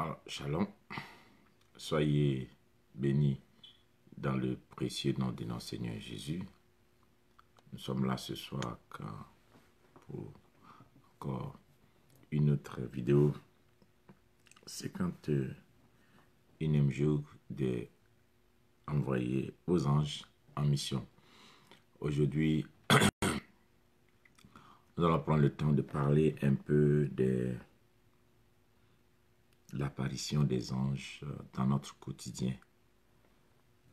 Alors, shalom, soyez bénis dans le précieux nom de notre Seigneur Jésus. Nous sommes là ce soir pour encore une autre vidéo. 51e jour d'envoyer aux anges en mission. Aujourd'hui, nous allons prendre le temps de parler un peu de l'apparition des anges dans notre quotidien,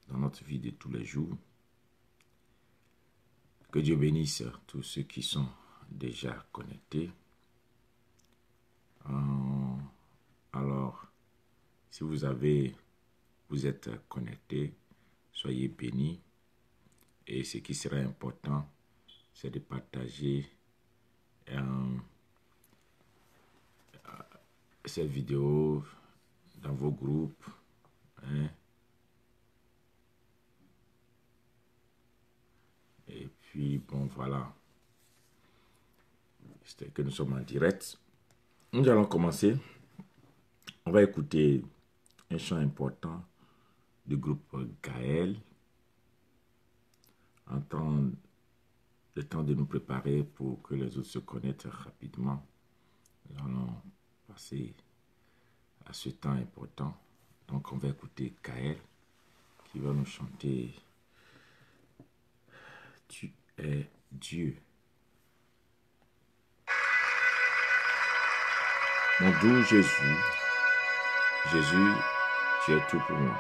dans notre vie de tous les jours. Que Dieu bénisse tous ceux qui sont déjà connectés. Alors, si vous êtes connectés, soyez bénis. Et ce qui serait important, c'est de partager cette vidéo dans vos groupes. Et puis, bon, voilà. C'est que nous sommes en direct. Nous allons commencer. On va écouter un chant important du groupe Gaël. En le temps de nous préparer pour que les autres se connectent rapidement. Nous allons passer à ce temps important. Donc, on va écouter Gaël qui va nous chanter « Tu es Dieu ». Mon doux Jésus, Jésus, tu es tout pour moi.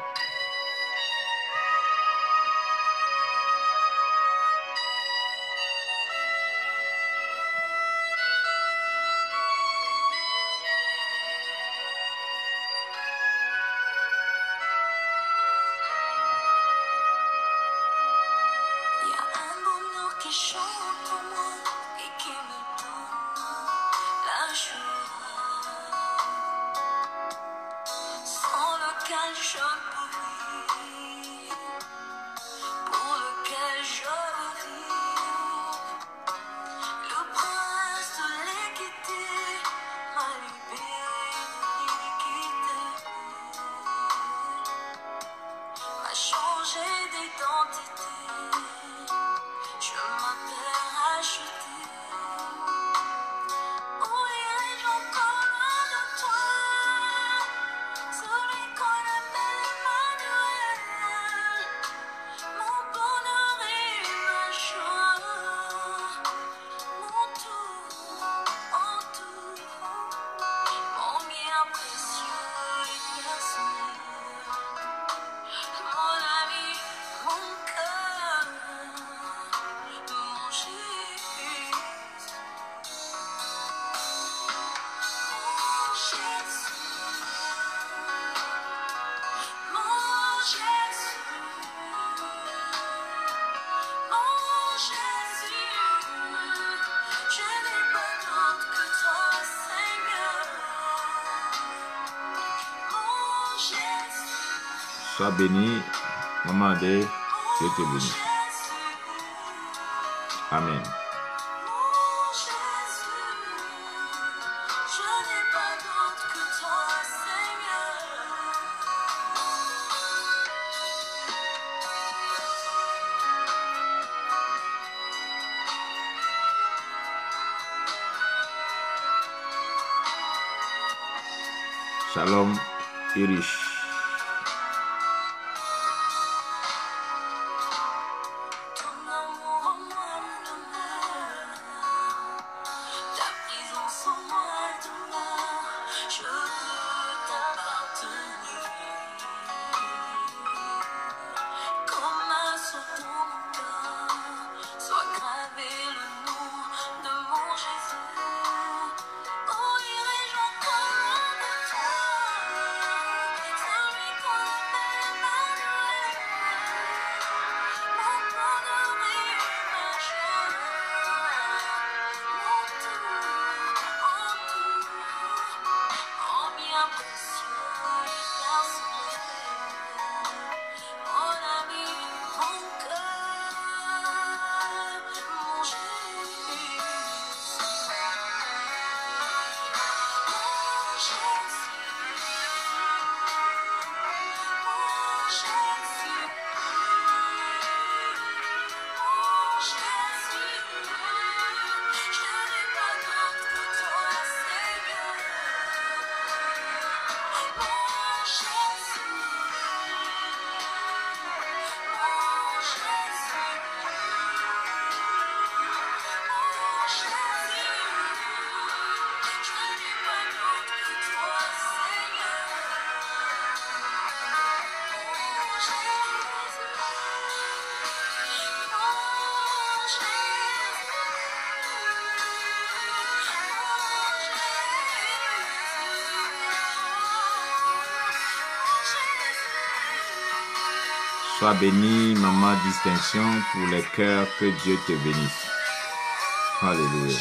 Sois béni, maman Adé, Dieu te bénisse. Amen. Shalom, Irish. Sois bénie, maman distinction, pour les cœurs, que Dieu te bénisse. Alléluia.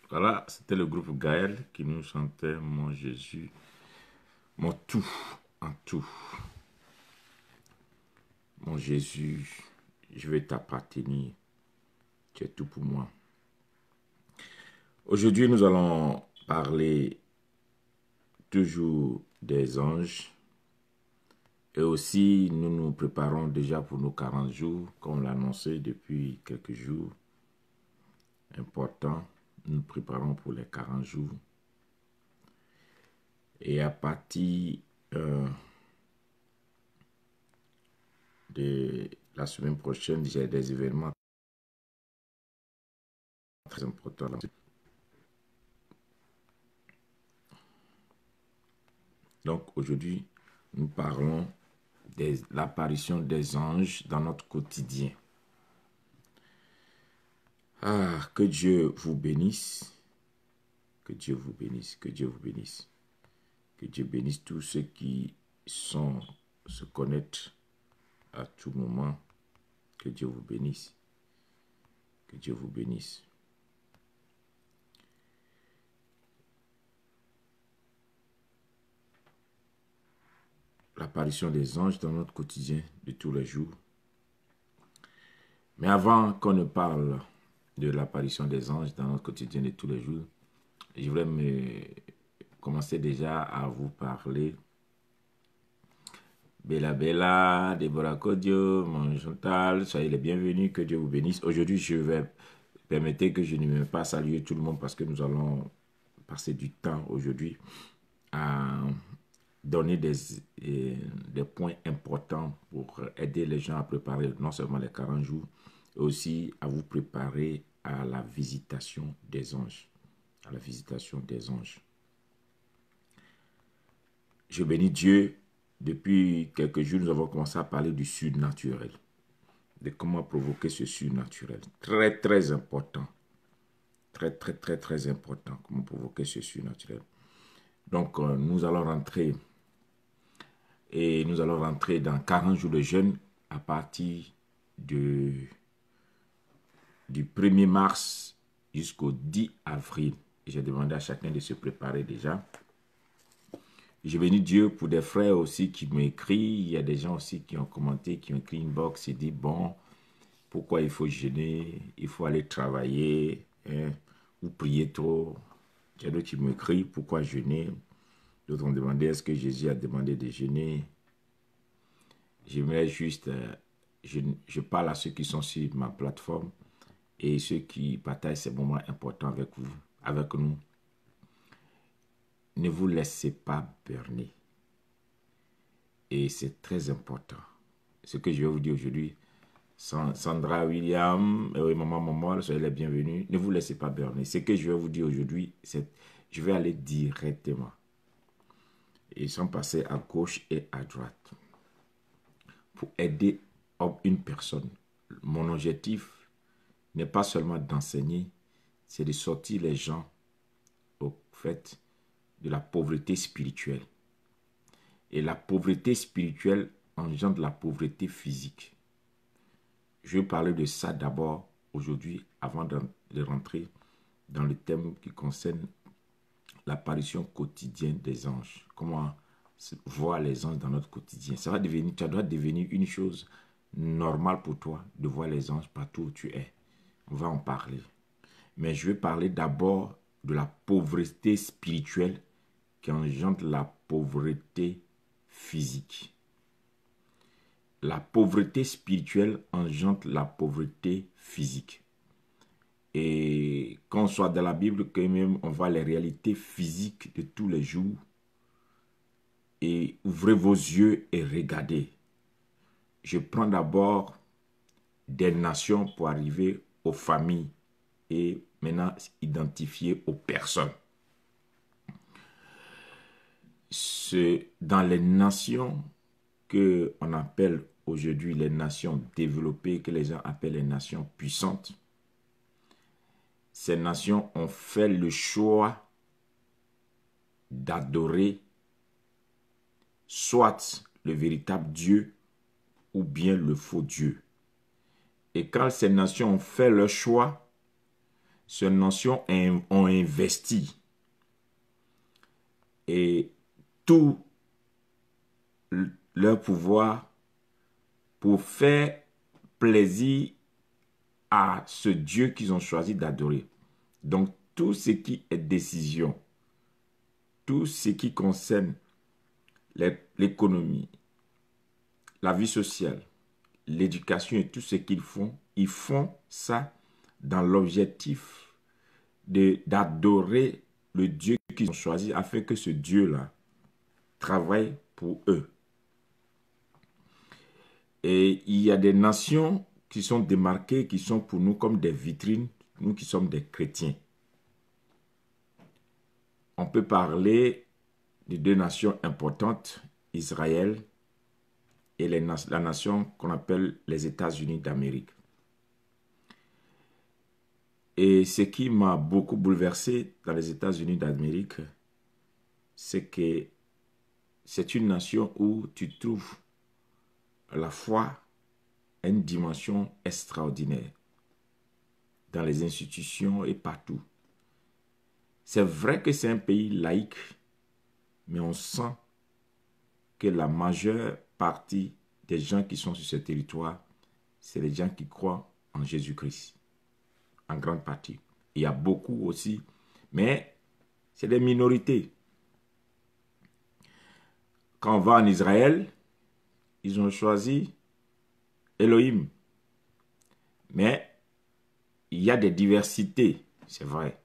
Voilà, c'était le groupe Gaël qui nous chantait Mon Jésus, mon tout en tout. Mon Jésus, je vais t'appartenir. Tu es tout pour moi. Aujourd'hui, nous allons parler toujours des anges. Et aussi, nous nous préparons déjà pour nos 40 jours, comme on l'a annoncé depuis quelques jours. Important, nous nous préparons pour les 40 jours. Et à partir de la semaine prochaine, j'ai des événements très importants. Donc aujourd'hui, nous parlons de l'apparition des anges dans notre quotidien. Ah, que Dieu vous bénisse. Que Dieu vous bénisse. Que Dieu vous bénisse. Que Dieu bénisse tous ceux qui se connectent à tout moment. Que Dieu vous bénisse. Que Dieu vous bénisse. L'apparition des anges dans notre quotidien de tous les jours. Mais avant qu'on ne parle de l'apparition des anges dans notre quotidien de tous les jours, je voudrais commencer déjà à vous parler. Bella Bella, Déborah Kodio, mon Chantal, soyez les bienvenus, que Dieu vous bénisse. Aujourd'hui, permettez que je ne vais pas saluer tout le monde parce que nous allons passer du temps aujourd'hui à donner des points importants pour aider les gens à préparer non seulement les 40 jours, mais aussi à vous préparer à la visitation des anges. À la visitation des anges. Je bénis Dieu. Depuis quelques jours, nous avons commencé à parler du surnaturel. De comment provoquer ce surnaturel. Très, très important. Très, très, très, très important. Comment provoquer ce surnaturel. Donc, nous allons rentrer dans 40 jours de jeûne à partir du 1er mars jusqu'au 10 avril. J'ai demandé à chacun de se préparer déjà. Je bénis Dieu pour des frères aussi qui m'écrivent. Il y a des gens aussi qui ont commenté, qui ont écrit une box et dit, bon, pourquoi il faut jeûner? Il faut aller travailler, hein, ou prier trop. Il y a d'autres qui m'écrivent, pourquoi jeûner? D'autres ont demandé, est-ce que Jésus a demandé de jeûner? J'aimerais juste, je parle à ceux qui sont sur ma plateforme et ceux qui partagent ces moments importants avec vous, avec nous. Ne vous laissez pas berner. Et c'est très important. Ce que je vais vous dire aujourd'hui, Sandra, William, oui, maman, soyez les bienvenus. Ne vous laissez pas berner. Ce que je vais vous dire aujourd'hui, c'est je vais aller directement. Et sans passer à gauche et à droite. Pour aider une personne. Mon objectif n'est pas seulement d'enseigner, c'est de sortir les gens au fait de la pauvreté spirituelle. Et la pauvreté spirituelle engendre la pauvreté physique. Je vais parler de ça d'abord aujourd'hui avant de rentrer dans le thème qui concerne l'apparition quotidienne des anges. Comment voir les anges dans notre quotidien. Ça doit devenir une chose normale pour toi de voir les anges partout où tu es. On va en parler. Mais je vais parler d'abord de la pauvreté spirituelle qui engendre la pauvreté physique. La pauvreté spirituelle engendre la pauvreté physique. Et quand on soit dans la Bible, quand même, on voit les réalités physiques de tous les jours. Et ouvrez vos yeux et regardez. Je prends d'abord des nations pour arriver aux familles et maintenant identifier aux personnes. C'est dans les nations qu'on appelle aujourd'hui les nations développées, que les gens appellent les nations puissantes. Ces nations ont fait le choix d'adorer soit le véritable Dieu ou bien le faux Dieu. Et quand ces nations ont fait leur choix, ces nations ont investi et tout leur pouvoir pour faire plaisir à ce Dieu qu'ils ont choisi d'adorer. Donc, tout ce qui est décision, tout ce qui concerne l'économie, la vie sociale, l'éducation et tout ce qu'ils font ça dans l'objectif d'adorer le Dieu qu'ils ont choisi afin que ce Dieu-là travaille pour eux. Et il y a des nations qui sont démarquées, qui sont pour nous comme des vitrines, nous qui sommes des chrétiens. On peut parler de deux nations importantes, Israël et la nation qu'on appelle les États-Unis d'Amérique. Et ce qui m'a beaucoup bouleversé dans les États-Unis d'Amérique, c'est que c'est une nation où tu trouves la foi à une dimension extraordinaire dans les institutions et partout. C'est vrai que c'est un pays laïque, mais on sent que la majeure partie des gens qui sont sur ce territoire, c'est les gens qui croient en Jésus-Christ, en grande partie. Il y a beaucoup aussi, mais c'est des minorités. Quand on va en Israël, ils ont choisi Elohim. Mais il y a des diversités, c'est vrai.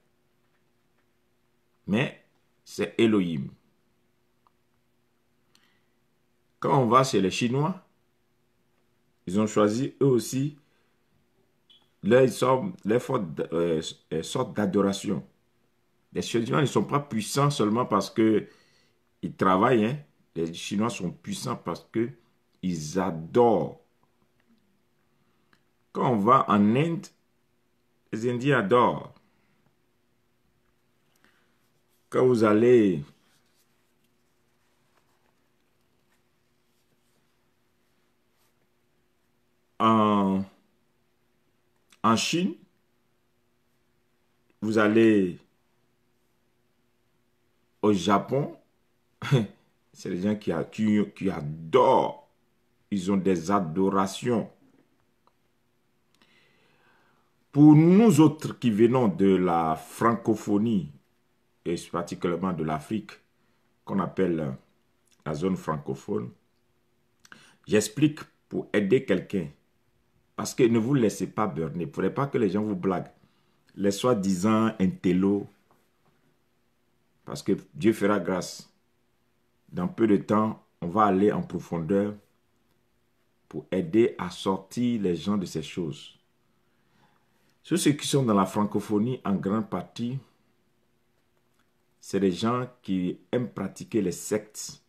Mais c'est Elohim. Quand on va chez les Chinois, ils ont choisi eux aussi leur sorte d'adoration. Les Chinois ne sont pas puissants seulement parce qu'ils travaillent. Hein. Les Chinois sont puissants parce qu'ils adorent. Quand on va en Inde, les Indiens adorent. Quand vous allez en Chine, vous allez au Japon, c'est les gens qui adorent. Ils ont des adorations. Pour nous autres qui venons de la francophonie, et particulièrement de l'Afrique, qu'on appelle la zone francophone, j'explique pour aider quelqu'un. Parce que ne vous laissez pas berner. Il ne faudrait pas que les gens vous blaguent. Les soi-disant intello. Parce que Dieu fera grâce. Dans peu de temps, on va aller en profondeur pour aider à sortir les gens de ces choses. Ceux qui sont dans la francophonie, en grande partie, c'est des gens qui aiment pratiquer les sectes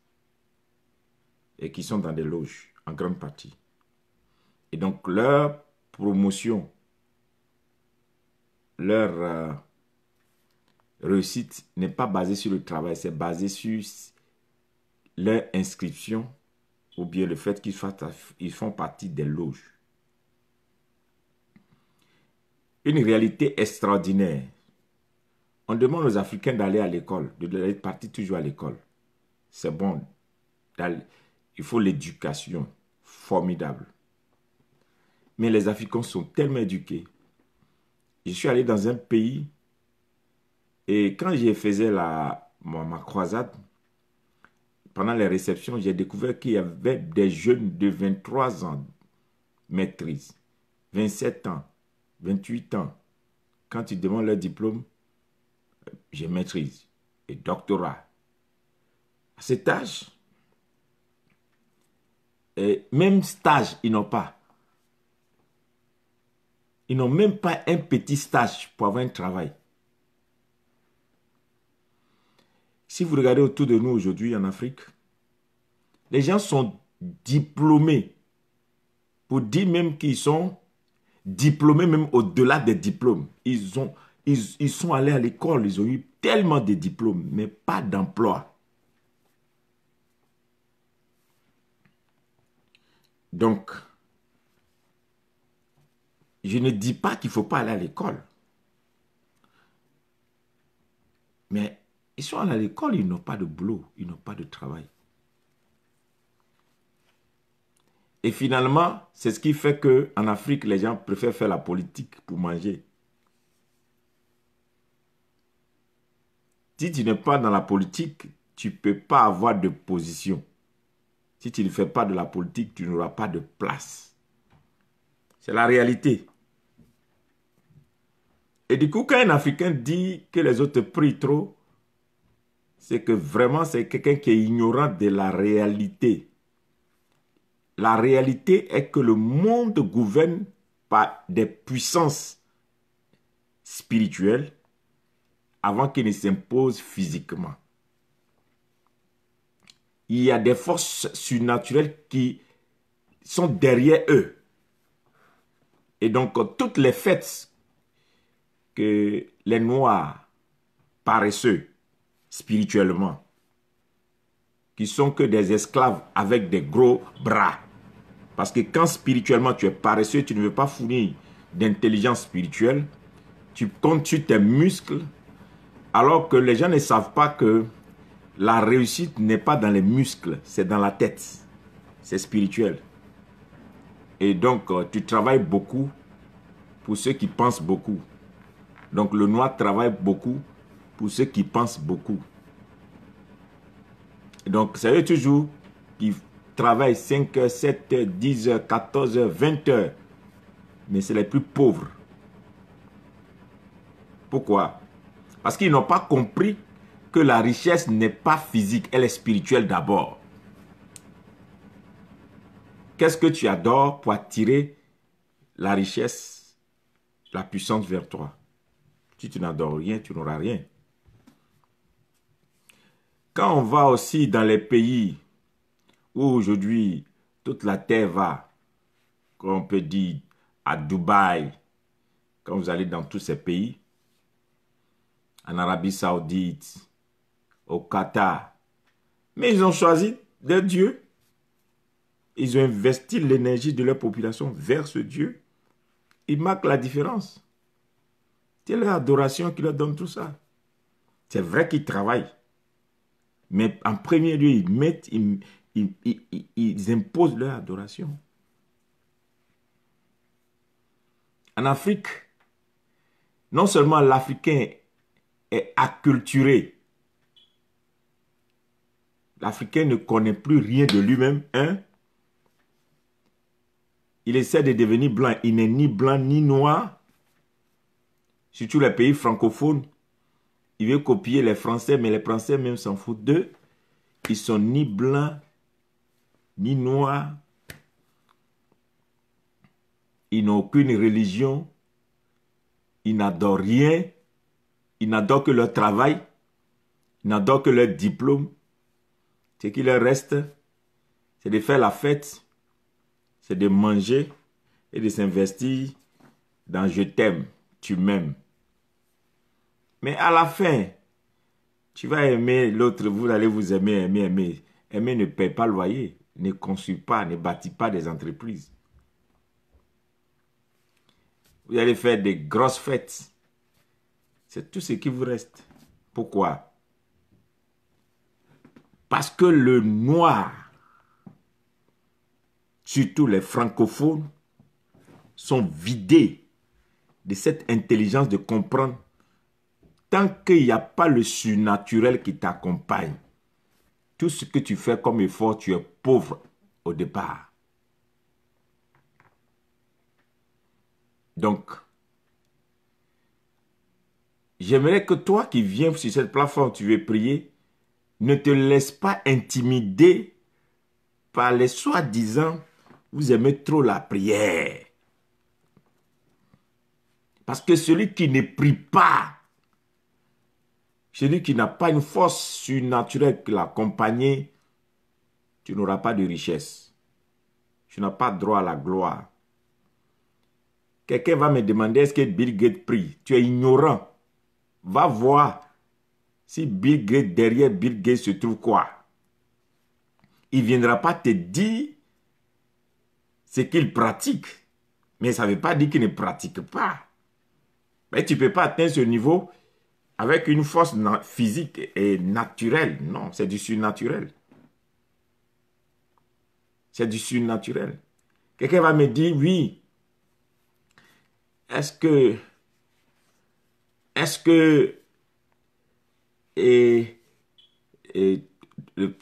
et qui sont dans des loges, en grande partie. Et donc, leur promotion, leur réussite n'est pas basée sur le travail, c'est basé sur leur inscription ou bien le fait qu'ils font partie des loges. Une réalité extraordinaire. On demande aux Africains d'aller à l'école, de partir toujours à l'école. C'est bon. Il faut l'éducation. Formidable. Mais les Africains sont tellement éduqués. Je suis allé dans un pays et quand je faisais ma croisade, pendant les réceptions, j'ai découvert qu'il y avait des jeunes de 23 ans, maîtrise, 27 ans, 28 ans. Quand ils demandent leur diplôme, je maîtrise et doctorat. À cet âge, et même stage, ils n'ont pas. Ils n'ont même pas un petit stage pour avoir un travail. Si vous regardez autour de nous aujourd'hui en Afrique, les gens sont diplômés. Pour dire même qu'ils sont diplômés même au-delà des diplômes. Ils sont allés à l'école, ils ont eu tellement de diplômes, mais pas d'emploi. Donc, je ne dis pas qu'il ne faut pas aller à l'école. Mais ils sont allés à l'école, ils n'ont pas de boulot, ils n'ont pas de travail. Et finalement, c'est ce qui fait qu'en Afrique, les gens préfèrent faire la politique pour manger. Si tu n'es pas dans la politique, tu ne peux pas avoir de position. Si tu ne fais pas de la politique, tu n'auras pas de place. C'est la réalité. Et du coup, quand un Africain dit que les autres prient trop, c'est que vraiment c'est quelqu'un qui est ignorant de la réalité. La réalité est que le monde gouverne par des puissances spirituelles avant qu'il ne s'impose physiquement. Il y a des forces surnaturelles qui sont derrière eux. Et donc, toutes les fêtes que les Noirs paresseux spirituellement, qui sont que des esclaves avec des gros bras. Parce que quand spirituellement tu es paresseux, tu ne veux pas fournir d'intelligence spirituelle, tu comptes sur tes muscles, alors que les gens ne savent pas que la réussite n'est pas dans les muscles, c'est dans la tête. C'est spirituel. Et donc, tu travailles beaucoup pour ceux qui pensent beaucoup. Donc, le noir travaille beaucoup pour ceux qui pensent beaucoup. Donc, ça veut dire toujours qu'ils travaillent 5 heures, 7 heures, 10 heures, 14 heures, 20 heures. Mais c'est les plus pauvres. Pourquoi? Parce qu'ils n'ont pas compris que la richesse n'est pas physique, elle est spirituelle d'abord. Qu'est-ce que tu adores pour attirer la richesse, la puissance vers toi? Si tu n'adores rien, tu n'auras rien. Quand on va aussi dans les pays où aujourd'hui toute la terre va, comme on peut dire à Dubaï, quand vous allez dans tous ces pays, en Arabie Saoudite, au Qatar, mais ils ont choisi leur Dieu. Ils ont investi l'énergie de leur population vers ce Dieu. Ils marquent la différence. C'est leur adoration qui leur donne tout ça. C'est vrai qu'ils travaillent. Mais en premier lieu, ils imposent leur adoration. En Afrique, non seulement l'Africain est acculturé, l'Africain ne connaît plus rien de lui-même. Il essaie de devenir blanc. Il n'est ni blanc ni noir. Surtout les pays francophones. Il veut copier les Français, mais les Français même s'en foutent d'eux. Ils sont ni blancs, ni noirs. Ils n'ont aucune religion. Ils n'adorent rien. Ils n'adorent que leur travail. Ils n'adorent que leur diplôme. Ce qui leur reste, c'est de faire la fête, c'est de manger et de s'investir dans « je t'aime, tu m'aimes ». Mais à la fin, tu vas aimer l'autre, vous allez vous aimer, aimer. Aimer ne paie pas le loyer, ne construit pas, ne bâtit pas des entreprises. Vous allez faire des grosses fêtes. C'est tout ce qui vous reste. Pourquoi? Parce que le noir, surtout les francophones, sont vidés de cette intelligence de comprendre. Tant qu'il n'y a pas le surnaturel qui t'accompagne, tout ce que tu fais comme effort, tu es pauvre au départ. Donc, j'aimerais que toi qui viens sur cette plateforme, tu veux prier, ne te laisse pas intimider par les soi-disant, vous aimez trop la prière. Parce que celui qui ne prie pas, celui qui n'a pas une force surnaturelle qui l'accompagne, tu n'auras pas de richesse. Tu n'as pas droit à la gloire. Quelqu'un va me demander, est-ce que Bill Gates prie? Tu es ignorant. Va voir si Bill Gates, derrière Bill Gates se trouve quoi? Il ne viendra pas te dire ce qu'il pratique. Mais ça ne veut pas dire qu'il ne pratique pas. Mais tu ne peux pas atteindre ce niveau avec une force physique et naturelle. Non, c'est du surnaturel. C'est du surnaturel. Quelqu'un va me dire, oui, est-ce que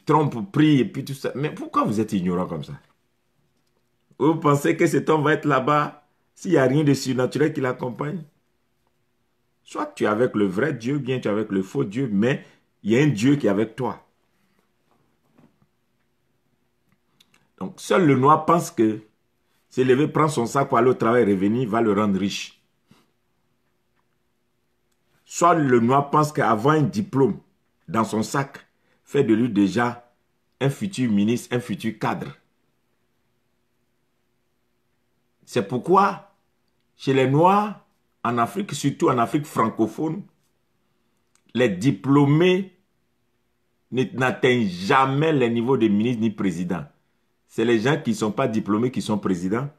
Trump prie et puis tout ça. Mais pourquoi vous êtes ignorant comme ça? Vous pensez que cet homme va être là-bas s'il n'y a rien de surnaturel qui l'accompagne? Soit tu es avec le vrai Dieu, bien tu es avec le faux Dieu, mais il y a un Dieu qui est avec toi. Donc seul le noir pense que s'élever, prendre son sac pour aller au travail et revenir va le rendre riche. Soit le noir pense qu'avoir un diplôme dans son sac fait de lui déjà un futur ministre, un futur cadre. C'est pourquoi, chez les Noirs, en Afrique, surtout en Afrique francophone, les diplômés n'atteignent jamais les niveaux de ministre ni président. C'est les gens qui ne sont pas diplômés qui sont présidents.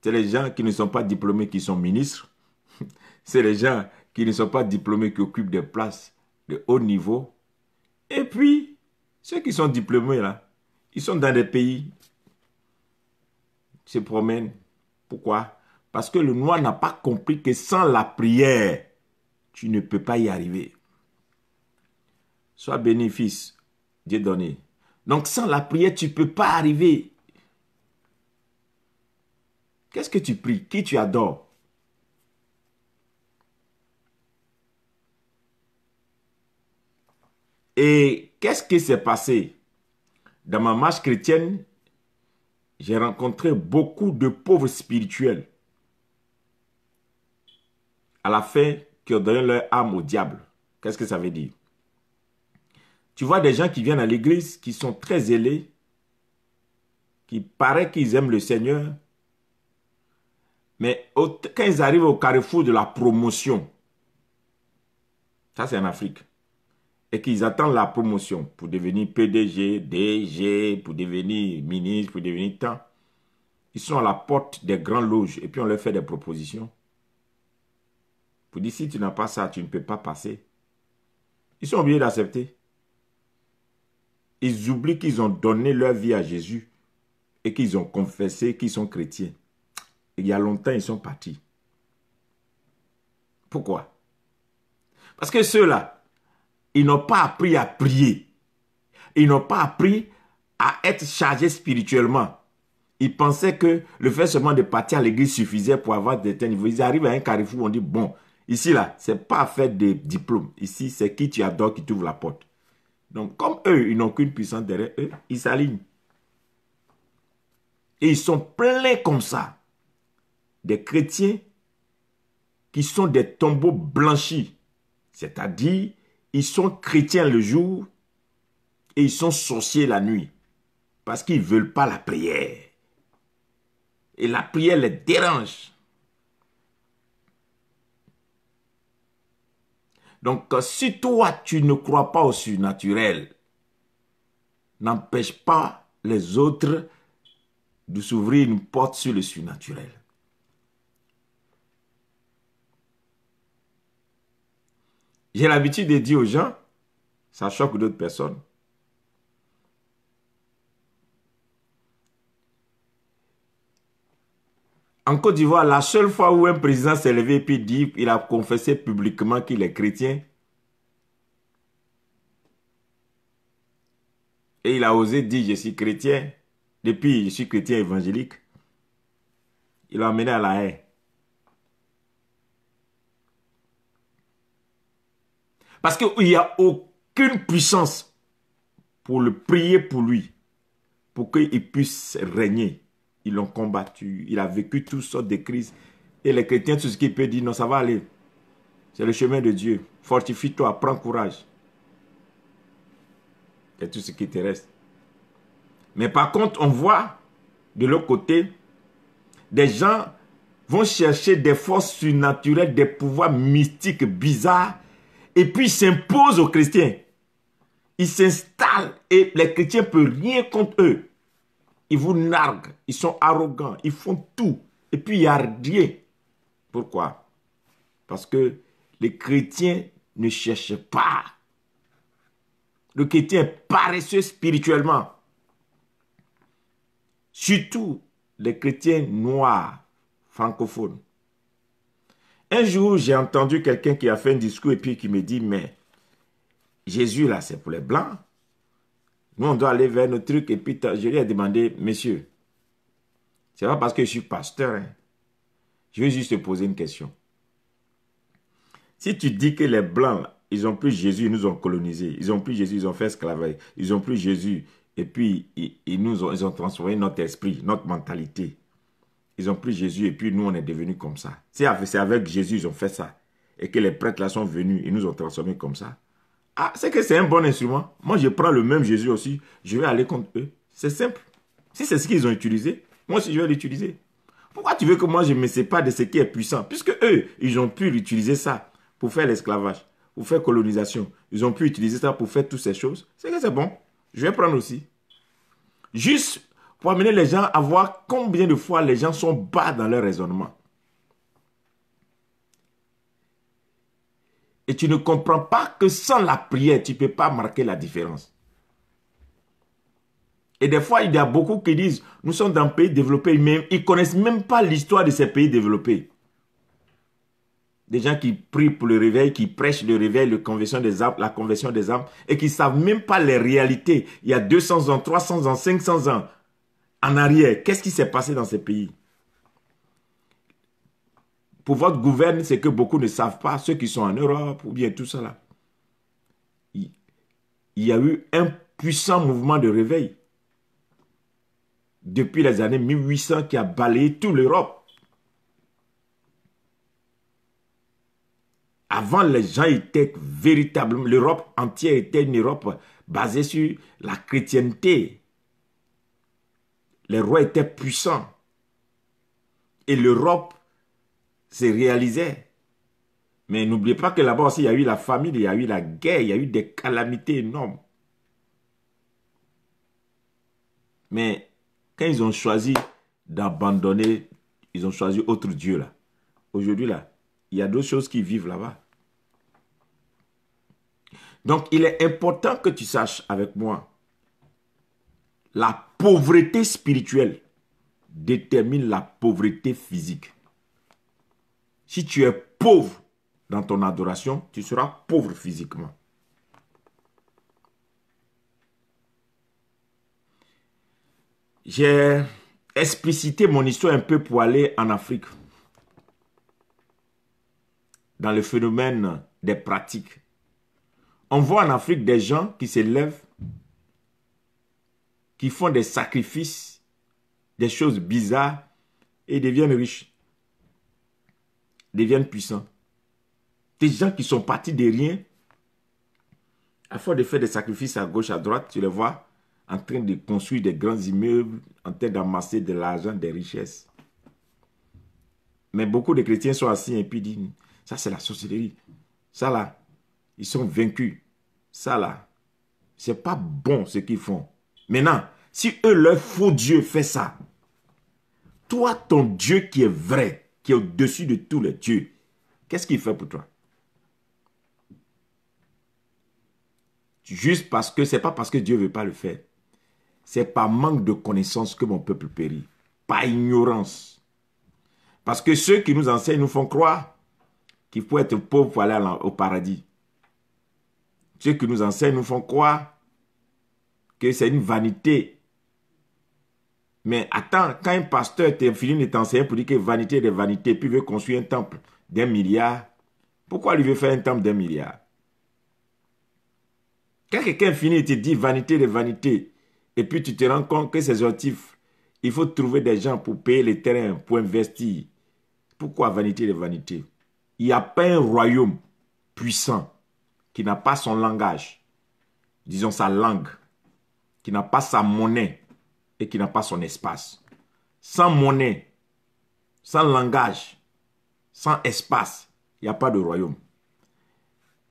C'est les gens qui ne sont pas diplômés qui sont ministres. C'est les gens qui ne sont pas diplômés qui occupent des places de haut niveau. Et puis, ceux qui sont diplômés là, ils sont dans des pays, ils se promènent. Pourquoi? Parce que le noir n'a pas compris que sans la prière, tu ne peux pas y arriver. Sois béni, fils, Dieu donné. Donc sans la prière, tu ne peux pas arriver. Qu'est-ce que tu pries? Qui tu adores? Et qu'est-ce qui s'est passé? Dans ma marche chrétienne, j'ai rencontré beaucoup de pauvres spirituels. À la fin, qui ont donné leur âme au diable. Qu'est-ce que ça veut dire? Tu vois des gens qui viennent à l'église, qui sont très zélés, qui paraît qu'ils aiment le Seigneur, mais quand ils arrivent au carrefour de la promotion, ça c'est en Afrique, et qu'ils attendent la promotion pour devenir PDG, DG, pour devenir ministre, pour devenir tant, ils sont à la porte des grandes loges et puis on leur fait des propositions. Pour dire, si tu n'as pas ça, tu ne peux pas passer. Ils sont obligés d'accepter. Ils oublient qu'ils ont donné leur vie à Jésus et qu'ils ont confessé qu'ils sont chrétiens. Et il y a longtemps, ils sont partis. Pourquoi? Parce que ceux-là, ils n'ont pas appris à prier. Ils n'ont pas appris à être chargés spirituellement. Ils pensaient que le fait seulement de partir à l'église suffisait pour avoir des niveaux. Ils arrivent à un carrefour, on dit, bon, ici, là, ce n'est pas affaire de diplôme. Ici, c'est qui tu adores qui t'ouvre la porte. Donc, comme eux, ils n'ont qu'une puissance derrière eux, ils s'alignent. Et ils sont pleins comme ça. Des chrétiens qui sont des tombeaux blanchis. C'est-à-dire, ils sont chrétiens le jour et ils sont sorciers la nuit. Parce qu'ils ne veulent pas la prière. Et la prière les dérange. Donc, si toi, tu ne crois pas au surnaturel, n'empêche pas les autres de s'ouvrir une porte sur le surnaturel. J'ai l'habitude de dire aux gens, ça choque d'autres personnes, en Côte d'Ivoire, la seule fois où un président s'est levé et puis dit, il a confessé publiquement qu'il est chrétien, et il a osé dire, je suis chrétien, depuis je suis chrétien évangélique, il l'a emmené à la haie. Parce qu'il n'y a aucune puissance pour le prier pour lui, pour qu'il puisse régner. Ils l'ont combattu, il a vécu toutes sortes de crises. Et les chrétiens, tout ce qu'ils peuvent dire, non, ça va aller. C'est le chemin de Dieu. Fortifie-toi, prends courage. C'est tout ce qui te reste. Mais par contre, on voit de l'autre côté, des gens vont chercher des forces surnaturelles, des pouvoirs mystiques bizarres, et puis ils s'imposent aux chrétiens. Ils s'installent et les chrétiens ne peuvent rien contre eux. Ils vous narguent, ils sont arrogants, ils font tout. Et puis il n'y a rien. Pourquoi? Parce que les chrétiens ne cherchent pas. Le chrétien est paresseux spirituellement. Surtout les chrétiens noirs, francophones. Un jour, j'ai entendu quelqu'un qui a fait un discours et puis qui me dit, mais Jésus là, c'est pour les blancs. Nous, on doit aller vers nos trucs. Et puis, je lui ai demandé, monsieur, c'est pas parce que je suis pasteur. Hein. Je vais juste te poser une question. Si tu dis que les blancs, ils ont pris Jésus, ils nous ont colonisés. Ils ont pris Jésus, ils ont fait esclavage. Ils ont pris Jésus et puis ils ont transformé notre esprit, notre mentalité. Ils ont pris Jésus et puis nous, on est devenus comme ça. C'est avec Jésus ils ont fait ça. Et que les prêtres là sont venus, ils nous ont transformés comme ça. Ah, c'est que c'est un bon instrument. Moi, je prends le même Jésus aussi. Je vais aller contre eux. C'est simple. Si c'est ce qu'ils ont utilisé, moi aussi, je vais l'utiliser. Pourquoi tu veux que moi, je me sépare de ce qui est puissant? Puisque eux, ils ont pu utiliser ça pour faire l'esclavage, pour faire colonisation. Ils ont pu utiliser ça pour faire toutes ces choses. C'est que c'est bon. Je vais prendre aussi. Juste pour amener les gens à voir combien de fois les gens sont bas dans leur raisonnement. Et tu ne comprends pas que sans la prière, tu ne peux pas marquer la différence. Et des fois, il y a beaucoup qui disent, nous sommes dans un pays développé, mais ils ne connaissent même pas l'histoire de ces pays développés. Des gens qui prient pour le réveil, qui prêchent le réveil, la conversion des âmes, et qui ne savent même pas les réalités. Il y a 200 ans, 300 ans, 500 ans en arrière. Qu'est-ce qui s'est passé dans ces pays? Pour votre gouvernement, c'est que beaucoup ne savent pas, ceux qui sont en Europe ou bien tout ça là. Il y a eu un puissant mouvement de réveil depuis les années 1800 qui a balayé toute l'Europe. Avant, les gens étaient véritablement... L'Europe entière était une Europe basée sur la chrétienté. Les rois étaient puissants. Et l'Europe se réalisait. Mais n'oubliez pas que là-bas aussi, il y a eu la famine, il y a eu la guerre, il y a eu des calamités énormes. Mais quand ils ont choisi d'abandonner, ils ont choisi autre Dieu là. Aujourd'hui là, il y a d'autres choses qui vivent là-bas. Donc, il est important que tu saches avec moi, la pauvreté spirituelle détermine la pauvreté physique. Si tu es pauvre dans ton adoration, tu seras pauvre physiquement. J'ai explicité mon histoire un peu pour aller en Afrique. Dans le phénomène des pratiques. On voit en Afrique des gens qui se lèvent, qui font des sacrifices, des choses bizarres et deviennent riches, deviennent puissants. Des gens qui sont partis de rien, à force de faire des sacrifices à gauche, à droite, tu les vois en train de construire des grands immeubles, en train d'amasser de l'argent, des richesses. Mais beaucoup de chrétiens sont assis et puis disent, ça c'est la sorcellerie. Ça là, ils sont vaincus. Ça là, c'est pas bon ce qu'ils font. Maintenant, si eux, leur faux Dieu fait ça, toi, ton Dieu qui est vrai, qui est au-dessus de tous les dieux, qu'est-ce qu'il fait pour toi? Juste parce que, c'est pas parce que Dieu ne veut pas le faire. C'est par manque de connaissance que mon peuple périt. Par ignorance. Parce que ceux qui nous enseignent nous font croire qu'il faut être pauvre pour aller au paradis. Ceux qui nous enseignent nous font croire que c'est une vanité. Mais attends, quand un pasteur finit de t'enseigner pour dire que vanité est des vanités, puis veut construire un temple d'1 milliard, pourquoi lui veut faire un temple d'1 milliard? Quand quelqu'un finit et te dit vanité de vanité, et puis tu te rends compte que ces objectifs, il faut trouver des gens pour payer les terrains, pour investir, Pourquoi vanité de vanité? Il n'y a pas un royaume puissant qui n'a pas son langage, disons sa langue, qui n'a pas sa monnaie et qui n'a pas son espace. Sans monnaie, sans langage, sans espace, il n'y a pas de royaume.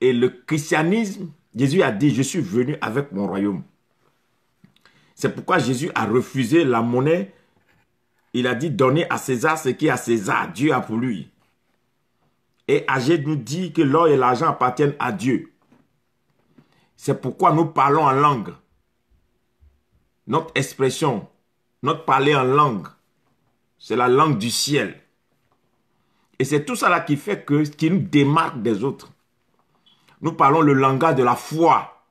Et le christianisme, Jésus a dit, je suis venu avec mon royaume. C'est pourquoi Jésus a refusé la monnaie. Il a dit, donnez à César ce qui est à César. Dieu a pour lui. Et Agé nous dit que l'or et l'argent appartiennent à Dieu. C'est pourquoi nous parlons en langue. Notre expression, notre parler en langue, c'est la langue du ciel. Et c'est tout ça là qui fait que, qui nous démarque des autres. Nous parlons le langage de la foi,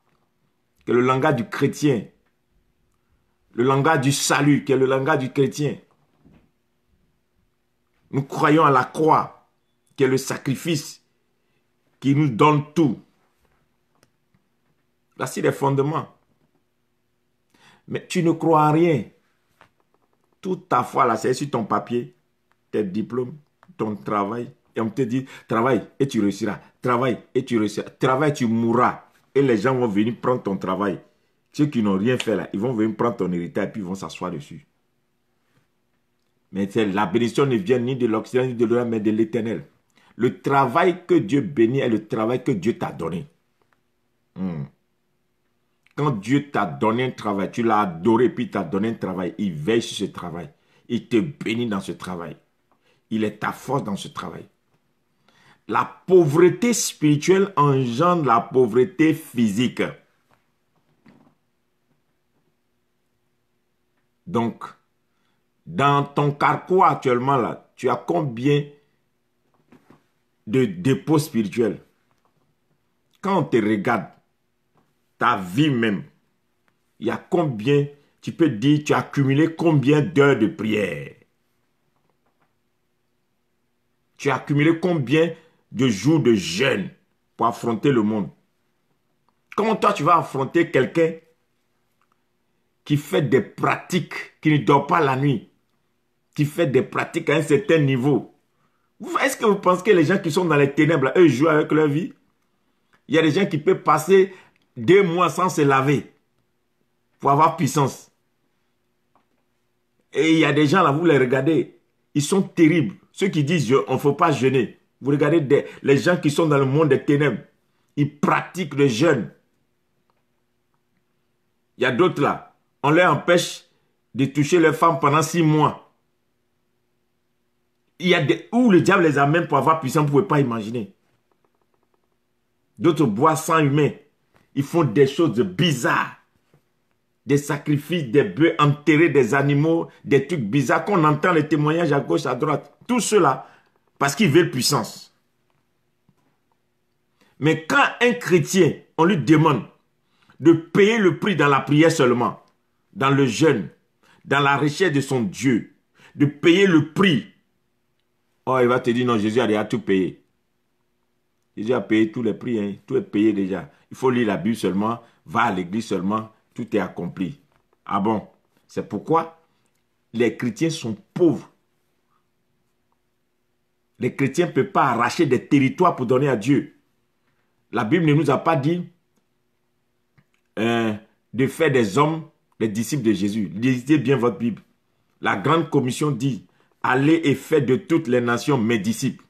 qui est le langage du chrétien. Le langage du salut, qui est le langage du chrétien. Nous croyons à la croix, qui est le sacrifice qui nous donne tout. Voici les fondements. Mais tu ne crois à rien. Toute ta foi là, c'est sur ton papier, tes diplômes, ton travail. Et on te dit, travaille et tu réussiras. Travaille et tu réussiras. Travaille, tu mourras. Et les gens vont venir prendre ton travail. Ceux qui n'ont rien fait là, ils vont venir prendre ton héritage et puis ils vont s'asseoir dessus. Mais la bénédiction ne vient ni de l'Occident ni de l'Orient, mais de l'Éternel. Le travail que Dieu bénit est le travail que Dieu t'a donné. Quand Dieu t'a donné un travail, tu l'as adoré puis il t'a donné un travail, il veille sur ce travail. Il te bénit dans ce travail. Il est ta force dans ce travail. La pauvreté spirituelle engendre la pauvreté physique. Donc, dans ton carquois actuellement, là, tu as combien de dépôts spirituels? Quand on te regarde, ta vie même, il y a combien, tu peux dire, tu as accumulé combien d'heures de prière? Tu as accumulé combien de jours de jeûne pour affronter le monde? Comment toi tu vas affronter quelqu'un qui fait des pratiques, qui ne dort pas la nuit, qui fait des pratiques à un certain niveau? Est-ce que vous pensez que les gens qui sont dans les ténèbres, eux, jouent avec leur vie? Il y a des gens qui peuvent passer 2 mois sans se laver pour avoir puissance. Et il y a des gens là, vous les regardez, ils sont terribles. Ceux qui disent on ne faut pas jeûner. Vous regardez les gens qui sont dans le monde des ténèbres, ils pratiquent le jeûne. Il y a d'autres là, on leur empêche de toucher leurs femmes pendant 6 mois. Il y a des où le diable les amène pour avoir puissance, vous ne pouvez pas imaginer. D'autres boivent sang humain. Ils font des choses bizarres. Des sacrifices, des bœufs enterrés, des animaux, des trucs bizarres qu'on entend les témoignages à gauche, à droite. Tout cela parce qu'ils veulent puissance. Mais quand un chrétien, on lui demande de payer le prix dans la prière seulement, dans le jeûne, dans la recherche de son Dieu, de payer le prix, oh, il va te dire non, Jésus a déjà tout payé. Jésus a payé tous les prix, hein. Tout est payé déjà. Il faut lire la Bible seulement, va à l'église seulement, tout est accompli. Ah bon? C'est pourquoi les chrétiens sont pauvres. Les chrétiens ne peuvent pas arracher des territoires pour donner à Dieu. La Bible ne nous a pas dit de faire des hommes les disciples de Jésus. Lisez bien votre Bible. La grande commission dit, allez et faites de toutes les nations mes disciples.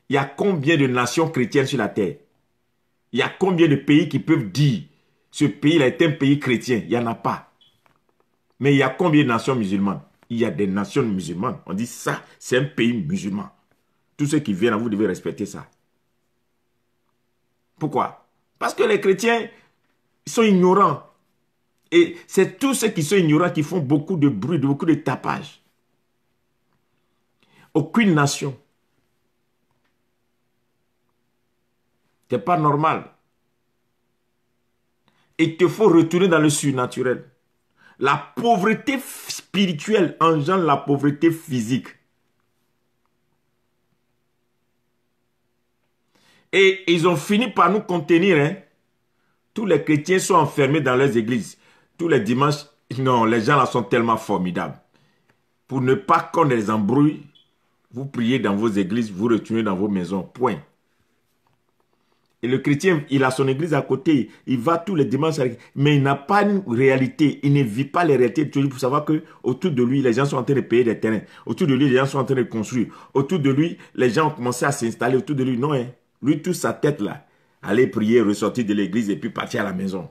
Il y a combien de nations chrétiennes sur la terre? Il y a combien de pays qui peuvent dire ce pays-là est un pays chrétien? Il n'y en a pas. Mais il y a combien de nations musulmanes? Il y a des nations musulmanes. On dit ça, c'est un pays musulman. Tous ceux qui viennent, vous devez respecter ça. Pourquoi? Parce que les chrétiens sont ignorants. Et c'est tous ceux qui sont ignorants qui font beaucoup de bruit, beaucoup de tapage. Aucune nation. Ce n'est pas normal. Il te faut retourner dans le surnaturel. La pauvreté spirituelle engendre la pauvreté physique. Et ils ont fini par nous contenir. Hein. Tous les chrétiens sont enfermés dans leurs églises. Tous les dimanches, non, les gens là sont tellement formidables. Pour ne pas qu'on les embrouille, Vous priez dans vos églises, vous retournez dans vos maisons, point. Et le chrétien, il a son église à côté, il va tous les dimanches, mais il n'a pas une réalité, il ne vit pas les réalités de lui pour savoir que autour de lui, les gens sont en train de payer des terrains, autour de lui, les gens sont en train de construire, autour de lui, les gens ont commencé à s'installer autour de lui. Non, hein. Lui, toute sa tête là, aller prier, ressortir de l'église et puis partir à la maison.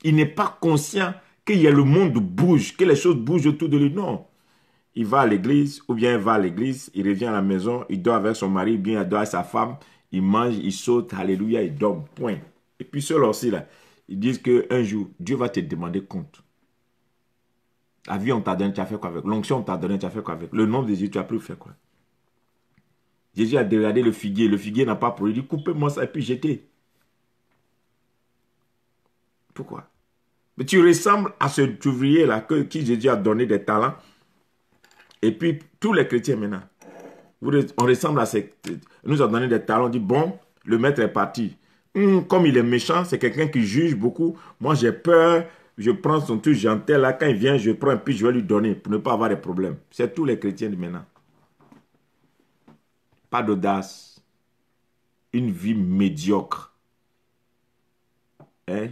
Il n'est pas conscient qu'il y a le monde bouge, que les choses bougent autour de lui. Non. Il va à l'église, ou bien il va à l'église, il revient à la maison, il dort avec son mari, bien il dort avec sa femme, il mange, il saute, alléluia, il dort, point. Et puis ceux-là aussi, là, ils disent qu'un jour, Dieu va te demander compte. La vie, on t'a donné, tu as fait quoi avec? L'onction, on t'a donné, tu as fait quoi avec? Le nom de Jésus, tu as pu faire quoi? Jésus a dégradé le figuier n'a pas produit, coupez-moi ça et puis jetez. Pourquoi? Mais tu ressembles à ce ouvrier-là qui Jésus a donné des talents. Et puis, tous les chrétiens maintenant, on ressemble à ces... Nous a donné des talents, on dit, bon, le maître est parti. Comme il est méchant, c'est quelqu'un qui juge beaucoup. Moi, j'ai peur, je prends son truc gentil, là, quand il vient, je prends, puis je vais lui donner pour ne pas avoir de problèmes. C'est tous les chrétiens de maintenant. Pas d'audace. Une vie médiocre. Hein?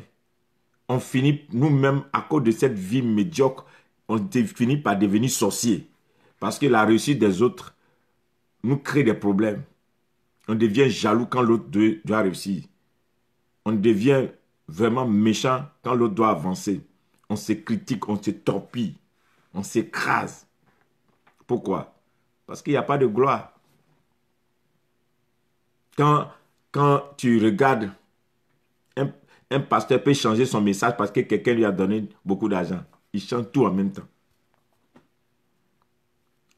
On finit, nous-mêmes, à cause de cette vie médiocre, on finit par devenir sorciers. Parce que la réussite des autres nous crée des problèmes. On devient jaloux quand l'autre doit réussir. On devient vraiment méchant quand l'autre doit avancer. On se critique, on se torpille, on s'écrase. Pourquoi? Parce qu'il n'y a pas de gloire. Quand tu regardes, un pasteur peut changer son message parce que quelqu'un lui a donné beaucoup d'argent. Il change tout en même temps.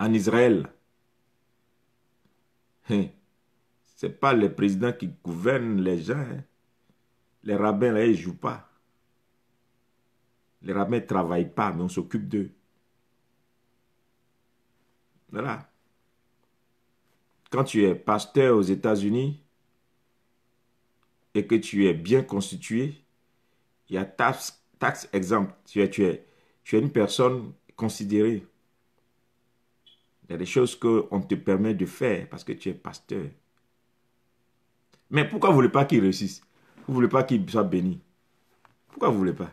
En Israël, ce n'est pas les présidents qui gouvernent les gens. Hein. Les rabbins, là, ils ne jouent pas. Les rabbins ne travaillent pas, mais on s'occupe d'eux. Voilà. Quand tu es pasteur aux États-Unis et que tu es bien constitué, il y a tax exemple. Tu es une personne considérée. Il y a des choses qu'on te permet de faire parce que tu es pasteur. Mais pourquoi vous ne voulez pas qu'il réussisse? Vous ne voulez pas qu'il soit béni? Pourquoi vous ne voulez pas?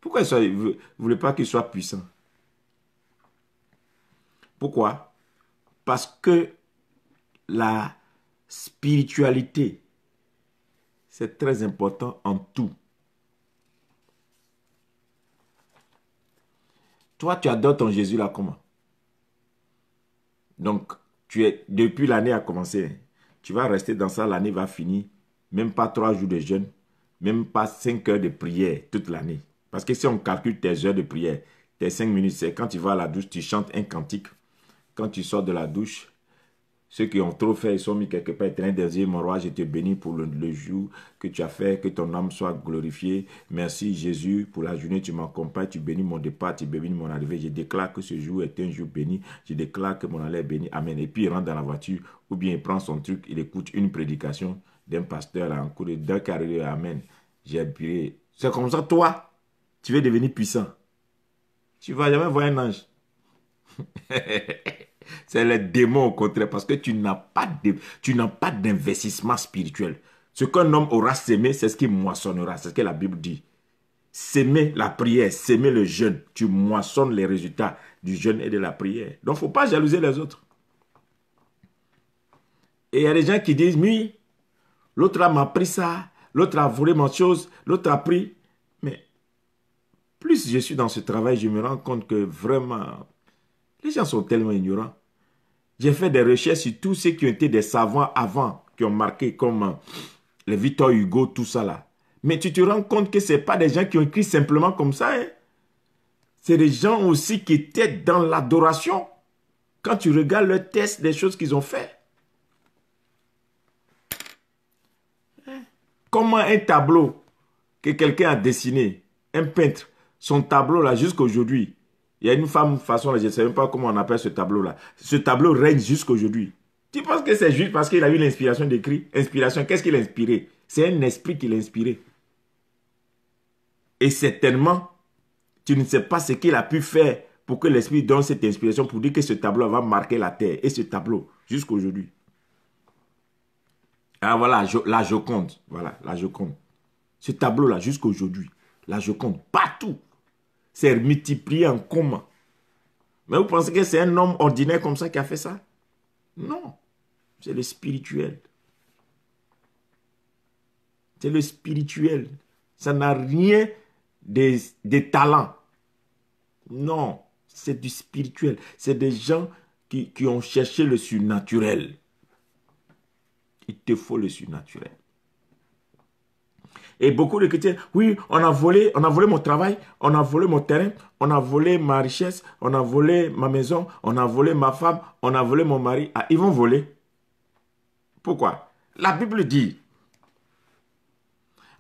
Pourquoi vous ne voulez pas qu'il soit puissant? Pourquoi? Parce que la spiritualité, c'est très important en tout. Toi, tu adores ton Jésus là comment? Donc, depuis l'année a commencé, tu vas rester dans ça, l'année va finir. Même pas 3 jours de jeûne, même pas 5 heures de prière toute l'année. Parce que si on calcule tes heures de prière, tes 5 minutes, c'est quand tu vas à la douche, tu chantes un cantique. Quand tu sors de la douche, ceux qui ont trop fait, ils sont mis quelque part. Éternel désir, mon roi, je te bénis pour le jour que tu as fait, que ton âme soit glorifiée. Merci Jésus pour la journée, tu m'accompagnes, tu bénis mon départ, tu bénis mon arrivée. Je déclare que ce jour est un jour béni. Je déclare que mon aller est béni. Amen. Et puis il rentre dans la voiture, ou bien il prend son truc, il écoute une prédication d'un pasteur là, en cours d'un carré. Amen. J'ai prié. C'est comme ça, toi, tu veux devenir puissant. Tu ne vas jamais voir un ange. C'est les démons au contraire, parce que tu n'as pas d'investissement spirituel. Ce qu'un homme aura sémé, c'est ce qu'il moissonnera. C'est ce que la Bible dit. S'aimer la prière, s'aimer le jeûne. Tu moissonnes les résultats du jeûne et de la prière. Donc, il ne faut pas jalouser les autres. Et il y a des gens qui disent, oui, l'autre m'a pris ça, l'autre a volé mon chose, l'autre a pris. Mais plus je suis dans ce travail, je me rends compte que vraiment, les gens sont tellement ignorants. J'ai fait des recherches sur tous ceux qui ont été des savants avant, qui ont marqué comme les Victor Hugo, tout ça là. Mais tu te rends compte que ce n'est pas des gens qui ont écrit simplement comme ça. Hein? C'est des gens aussi qui étaient dans l'adoration. Quand tu regardes le test des choses qu'ils ont fait. Comment un tableau que quelqu'un a dessiné, un peintre, son tableau là jusqu'à aujourd'hui. Il y a une femme, façon, je ne sais même pas comment on appelle ce tableau-là. Ce tableau règne jusqu'à aujourd'hui. Tu penses que c'est juste parce qu'il a eu l'inspiration d'écrire? Inspiration, qu'est-ce qu'il a inspiré? C'est un esprit qui l'a inspiré. Et certainement, tu ne sais pas ce qu'il a pu faire pour que l'Esprit donne cette inspiration pour dire que ce tableau va marquer la terre. Et ce tableau, jusqu'aujourd'hui. Ah voilà, la Joconde. Voilà, la Joconde. Ce tableau-là, jusqu'aujourd'hui. La Joconde, partout. C'est multiplié en commun. Mais vous pensez que c'est un homme ordinaire comme ça qui a fait ça? Non. C'est le spirituel. C'est le spirituel. Ça n'a rien des talents. Non. C'est du spirituel. C'est des gens qui ont cherché le surnaturel. Il te faut le surnaturel. Et beaucoup de chrétiens, oui, on a volé mon travail, on a volé mon terrain, on a volé ma richesse, on a volé ma maison, on a volé ma femme, on a volé mon mari. Ah, ils vont voler. Pourquoi? La Bible dit,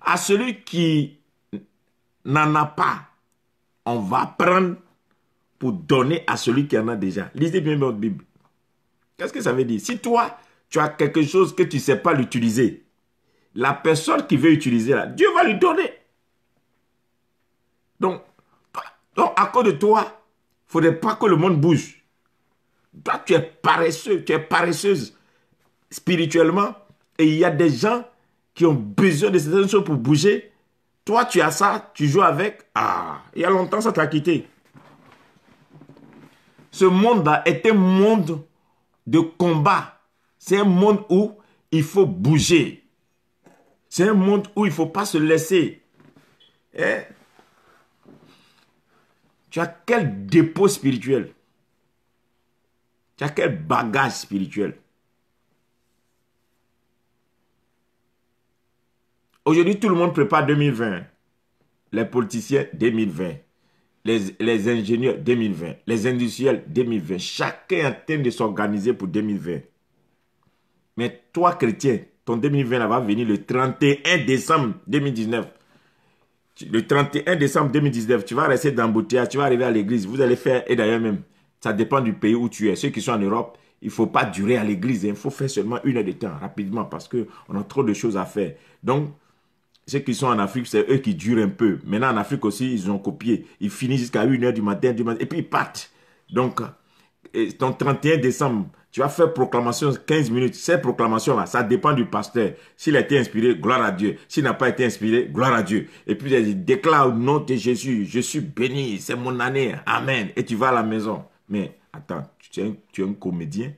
à celui qui n'en a pas, on va prendre pour donner à celui qui en a déjà. Lisez bien votre Bible. Qu'est-ce que ça veut dire? Si toi, tu as quelque chose que tu ne sais pas l'utiliser, la personne qui veut utiliser là, Dieu va lui donner. Donc à cause de toi, il ne faudrait pas que le monde bouge. Toi, tu es paresseux, tu es paresseuse spirituellement. Et il y a des gens qui ont besoin de certaines choses pour bouger. Toi, tu as ça, tu joues avec. Ah, il y a longtemps, ça t'a quitté. Ce monde-là est un monde de combat. C'est un monde où il faut bouger. C'est un monde où il ne faut pas se laisser. Eh? Tu as quel dépôt spirituel? Tu as quel bagage spirituel? Aujourd'hui, tout le monde prépare 2020. Les politiciens, 2020. Les ingénieurs, 2020. Les industriels, 2020. Chacun est en train de s'organiser pour 2020. Mais toi, chrétien, ton 2020 va venir le 31 décembre 2019. Le 31 décembre 2019, tu vas rester dans l'embouteillage, tu vas arriver à l'église. Vous allez faire, et d'ailleurs même, ça dépend du pays où tu es. Ceux qui sont en Europe, il ne faut pas durer à l'église. Il faut faire seulement 1 heure de temps, rapidement, parce qu'on a trop de choses à faire. Donc, ceux qui sont en Afrique, c'est eux qui durent un peu. Maintenant, en Afrique aussi, ils ont copié. Ils finissent jusqu'à 1 heure du matin, et puis ils partent. Donc, ton 31 décembre, tu vas faire proclamation 15 minutes. Cette proclamation-là, ça dépend du pasteur. S'il a été inspiré, gloire à Dieu. S'il n'a pas été inspiré, gloire à Dieu. Et puis, il déclare au nom de Jésus, je suis béni, c'est mon année, amen. Et tu vas à la maison. Mais attends, tu es un comédien.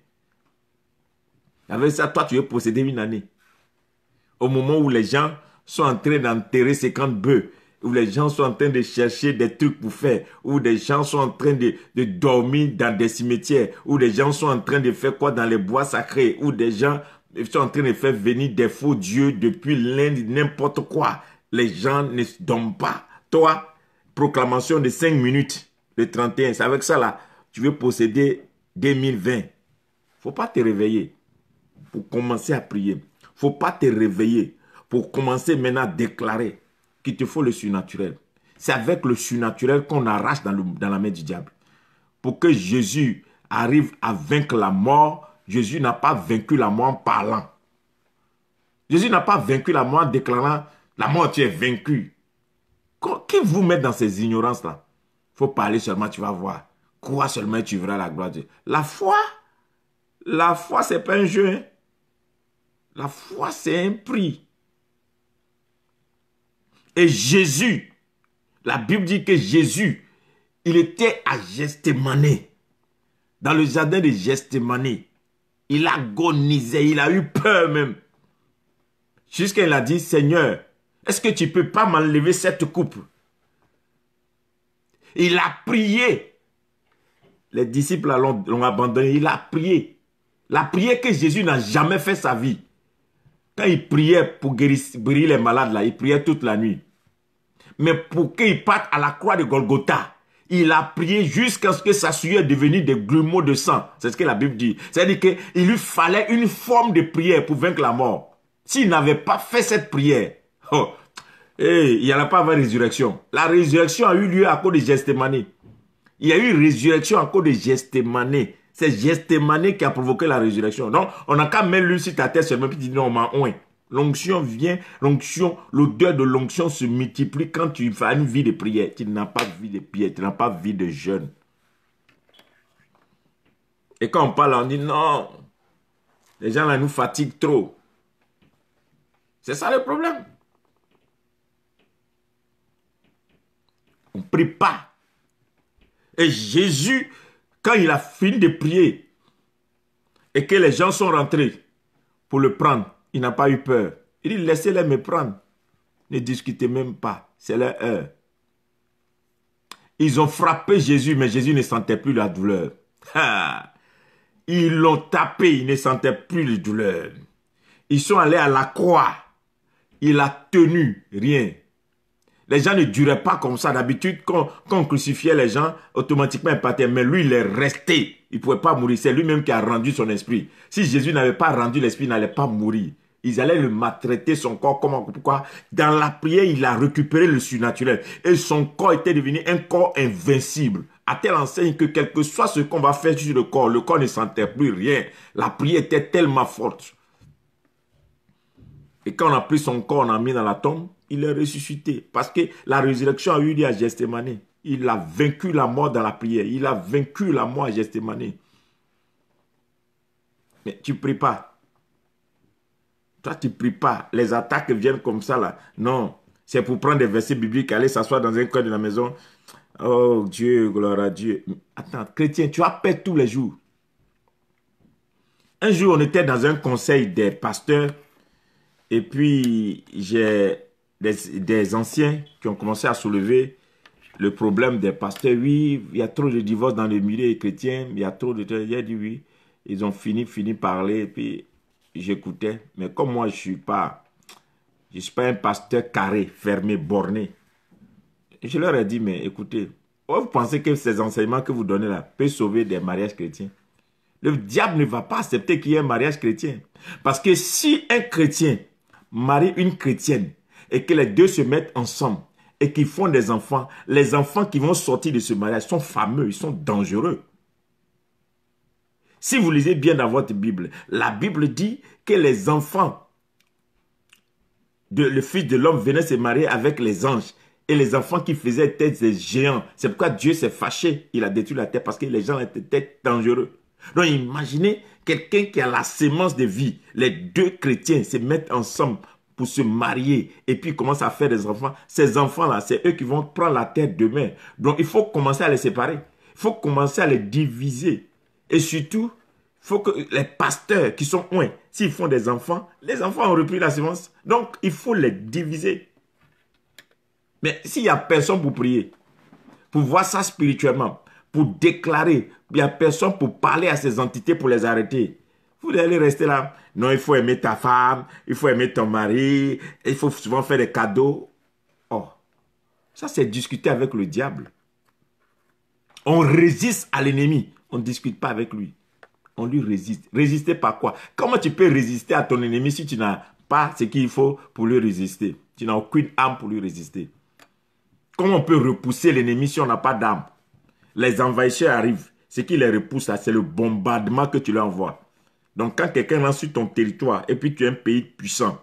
Avec ça, toi, tu veux posséder une année. Au moment où les gens sont en train d'enterrer 50 bœufs, où les gens sont en train de chercher des trucs pour faire, où des gens sont en train de dormir dans des cimetières, où des gens sont en train de faire quoi dans les bois sacrés, où des gens sont en train de faire venir des faux dieux depuis l'Inde, n'importe quoi. Les gens ne dorment pas. Toi, proclamation de 5 minutes, le 31, c'est avec ça là, tu veux posséder 2020. Faut pas te réveiller pour commencer à prier. Faut pas te réveiller pour commencer maintenant à déclarer qu'il te faut le surnaturel. C'est avec le surnaturel qu'on arrache dans la main du diable. Pour que Jésus arrive à vaincre la mort, Jésus n'a pas vaincu la mort en parlant. Jésus n'a pas vaincu la mort en déclarant « la mort, tu es vaincu ». Qui vous met dans ces ignorances-là? Il faut parler seulement, tu vas voir. Crois seulement et tu verras la gloire de Dieu. La foi, ce n'est pas un jeu. Hein? La foi, c'est un prix. Et Jésus, la Bible dit que Jésus, il était à Gethsémani. Dans le jardin de Gethsémani. Il agonisait, il a eu peur même. Jusqu'à il a dit, Seigneur, est-ce que tu ne peux pas m'enlever cette coupe? Il a prié. Les disciples l'ont abandonné. Il a prié. La prière que Jésus n'a jamais fait sa vie. Quand il priait pour guérir les malades, là, il priait toute la nuit. Mais pour qu'il parte à la croix de Golgotha, il a prié jusqu'à ce que sa sueur devienne des grumeaux de sang. C'est ce que la Bible dit. C'est-à-dire qu'il lui fallait une forme de prière pour vaincre la mort. S'il n'avait pas fait cette prière, il n'y allait pas avoir résurrection. La résurrection a eu lieu à cause de Gethsémani. Il y a eu résurrection à cause de Gethsémani. C'est Gethsémani qui a provoqué la résurrection. Donc, on n'a qu'à mettre lui sur ta tête seulement, puis dire non, on m'a ouin. L'onction vient, l'odeur de l'onction se multiplie quand tu fais une vie de prière. Tu n'as pas de vie de prière, tu n'as pas de vie de jeûne. Et quand on parle, on dit non, les gens là nous fatiguent trop. C'est ça le problème. On ne prie pas. Et Jésus, quand il a fini de prier et que les gens sont rentrés pour le prendre, il n'a pas eu peur. Il dit, laissez-les me prendre. Ne discutez même pas. C'est leur heure. Ils ont frappé Jésus, mais Jésus ne sentait plus la douleur. Ah, ils l'ont tapé, il ne sentait plus la douleur. Ils sont allés à la croix. Il a tenu, rien. Les gens ne duraient pas comme ça. D'habitude, quand on crucifiait les gens, automatiquement ils partaient. Mais lui, il est resté. Il ne pouvait pas mourir. C'est lui-même qui a rendu son esprit. Si Jésus n'avait pas rendu l'esprit, il n'allait pas mourir. Ils allaient le maltraiter, son corps. Comment, pourquoi? Dans la prière, il a récupéré le surnaturel. Et son corps était devenu un corps invincible. À telle enseigne que quel que soit ce qu'on va faire sur le corps ne sentait plus rien. La prière était tellement forte. Et quand on a pris son corps, on a mis dans la tombe, il est ressuscité. Parce que la résurrection a eu lieu à Gethsémani. Il a vaincu la mort dans la prière. Il a vaincu la mort à Gethsémani. Mais tu ne pries pas. Toi, tu ne pries pas. Les attaques viennent comme ça, là. Non. C'est pour prendre des versets bibliques, aller s'asseoir dans un coin de la maison. Oh Dieu, gloire à Dieu. Attends, chrétien, tu as peur tous les jours. Un jour, on était dans un conseil des pasteurs. Et puis, j'ai des anciens qui ont commencé à soulever le problème des pasteurs. Oui, il y a trop de divorces dans le milieu chrétien. Il y a trop de... J'ai dit oui. Ils ont fini parler. Et puis, j'écoutais. Mais comme moi, je suis pas un pasteur carré, fermé, borné. Je leur ai dit, mais écoutez, vous pensez que ces enseignements que vous donnez là peuvent sauver des mariages chrétiens? Le diable ne va pas accepter qu'il y ait un mariage chrétien. Parce que si un chrétien marie une chrétienne et que les deux se mettent ensemble et qu'ils font des enfants, les enfants qui vont sortir de ce mariage sont fameux, ils sont dangereux. Si vous lisez bien dans votre Bible, la Bible dit que les enfants, le Fils de l'homme venait se marier avec les anges et les enfants qui faisaient étaient des géants. C'est pourquoi Dieu s'est fâché, il a détruit la terre parce que les gens étaient dangereux. Donc imaginez quelqu'un qui a la sémence de vie. Les deux chrétiens se mettent ensemble pour se marier et puis commencent à faire des enfants. Ces enfants-là, c'est eux qui vont prendre la terre demain. Donc il faut commencer à les séparer. Il faut commencer à les diviser. Et surtout, il faut que les pasteurs qui sont loin, s'ils font des enfants, les enfants ont repris la sémence. Donc il faut les diviser. Mais s'il n'y a personne pour prier, pour voir ça spirituellement, pour déclarer, il n'y a personne pour parler à ces entités pour les arrêter. Vous allez rester là. Non, il faut aimer ta femme, il faut aimer ton mari, il faut souvent faire des cadeaux. Oh, ça c'est discuter avec le diable. On résiste à l'ennemi, on ne discute pas avec lui. On lui résiste. Résister par quoi? Comment tu peux résister à ton ennemi si tu n'as pas ce qu'il faut pour lui résister? Tu n'as aucune âme pour lui résister. Comment on peut repousser l'ennemi si on n'a pas d'âme? Les envahisseurs arrivent. Ce qui les repousse, c'est le bombardement que tu leur envoies. Donc, quand quelqu'un rentre sur ton territoire et puis tu es un pays puissant,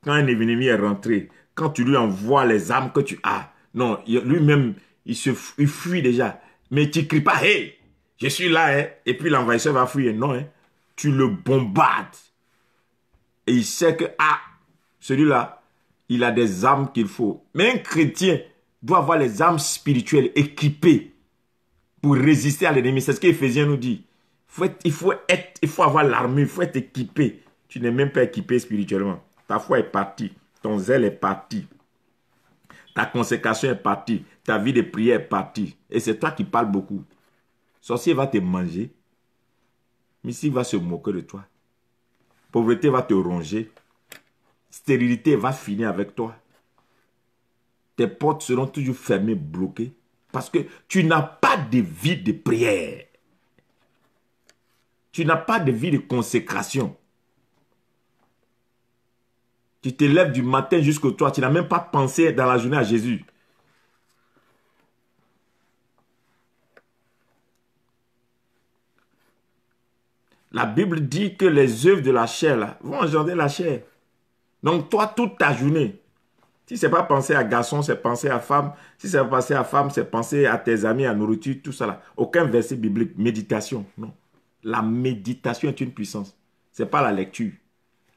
quand un ennemi est rentré, quand tu lui envoies les armes que tu as, non, lui-même, il fuit déjà. Mais tu ne cries pas, hey, je suis là, hein, et puis l'envahisseur va fuir. Non, hein, tu le bombardes. Et il sait que, ah, celui-là, il a des armes qu'il faut. Mais un chrétien doit avoir les armes spirituelles équipées pour résister à l'ennemi. C'est ce qu'Éphésiens nous dit. Il faut avoir l'armure, il faut être équipé. Tu n'es même pas équipé spirituellement. Ta foi est partie, ton zèle est parti. Ta consécration est partie, ta vie de prière est partie. Et c'est toi qui parles beaucoup. Sorcier va te manger, mystique va se moquer de toi. Pauvreté va te ronger. Stérilité va finir avec toi. Tes portes seront toujours fermées, bloquées. Parce que tu n'as pas de vie de prière. Tu n'as pas de vie de consécration. Tu te lèves du matin jusqu'au soir. Tu n'as même pas pensé dans la journée à Jésus. La Bible dit que les œuvres de la chair là, vont engendrer la chair. Donc toi, toute ta journée, si ce n'est pas penser à garçon, c'est penser à femme. Si c'est pas penser à femme, c'est penser à tes amis, à nourriture, tout ça là. Aucun verset biblique, méditation, non. La méditation est une puissance. Ce n'est pas la lecture.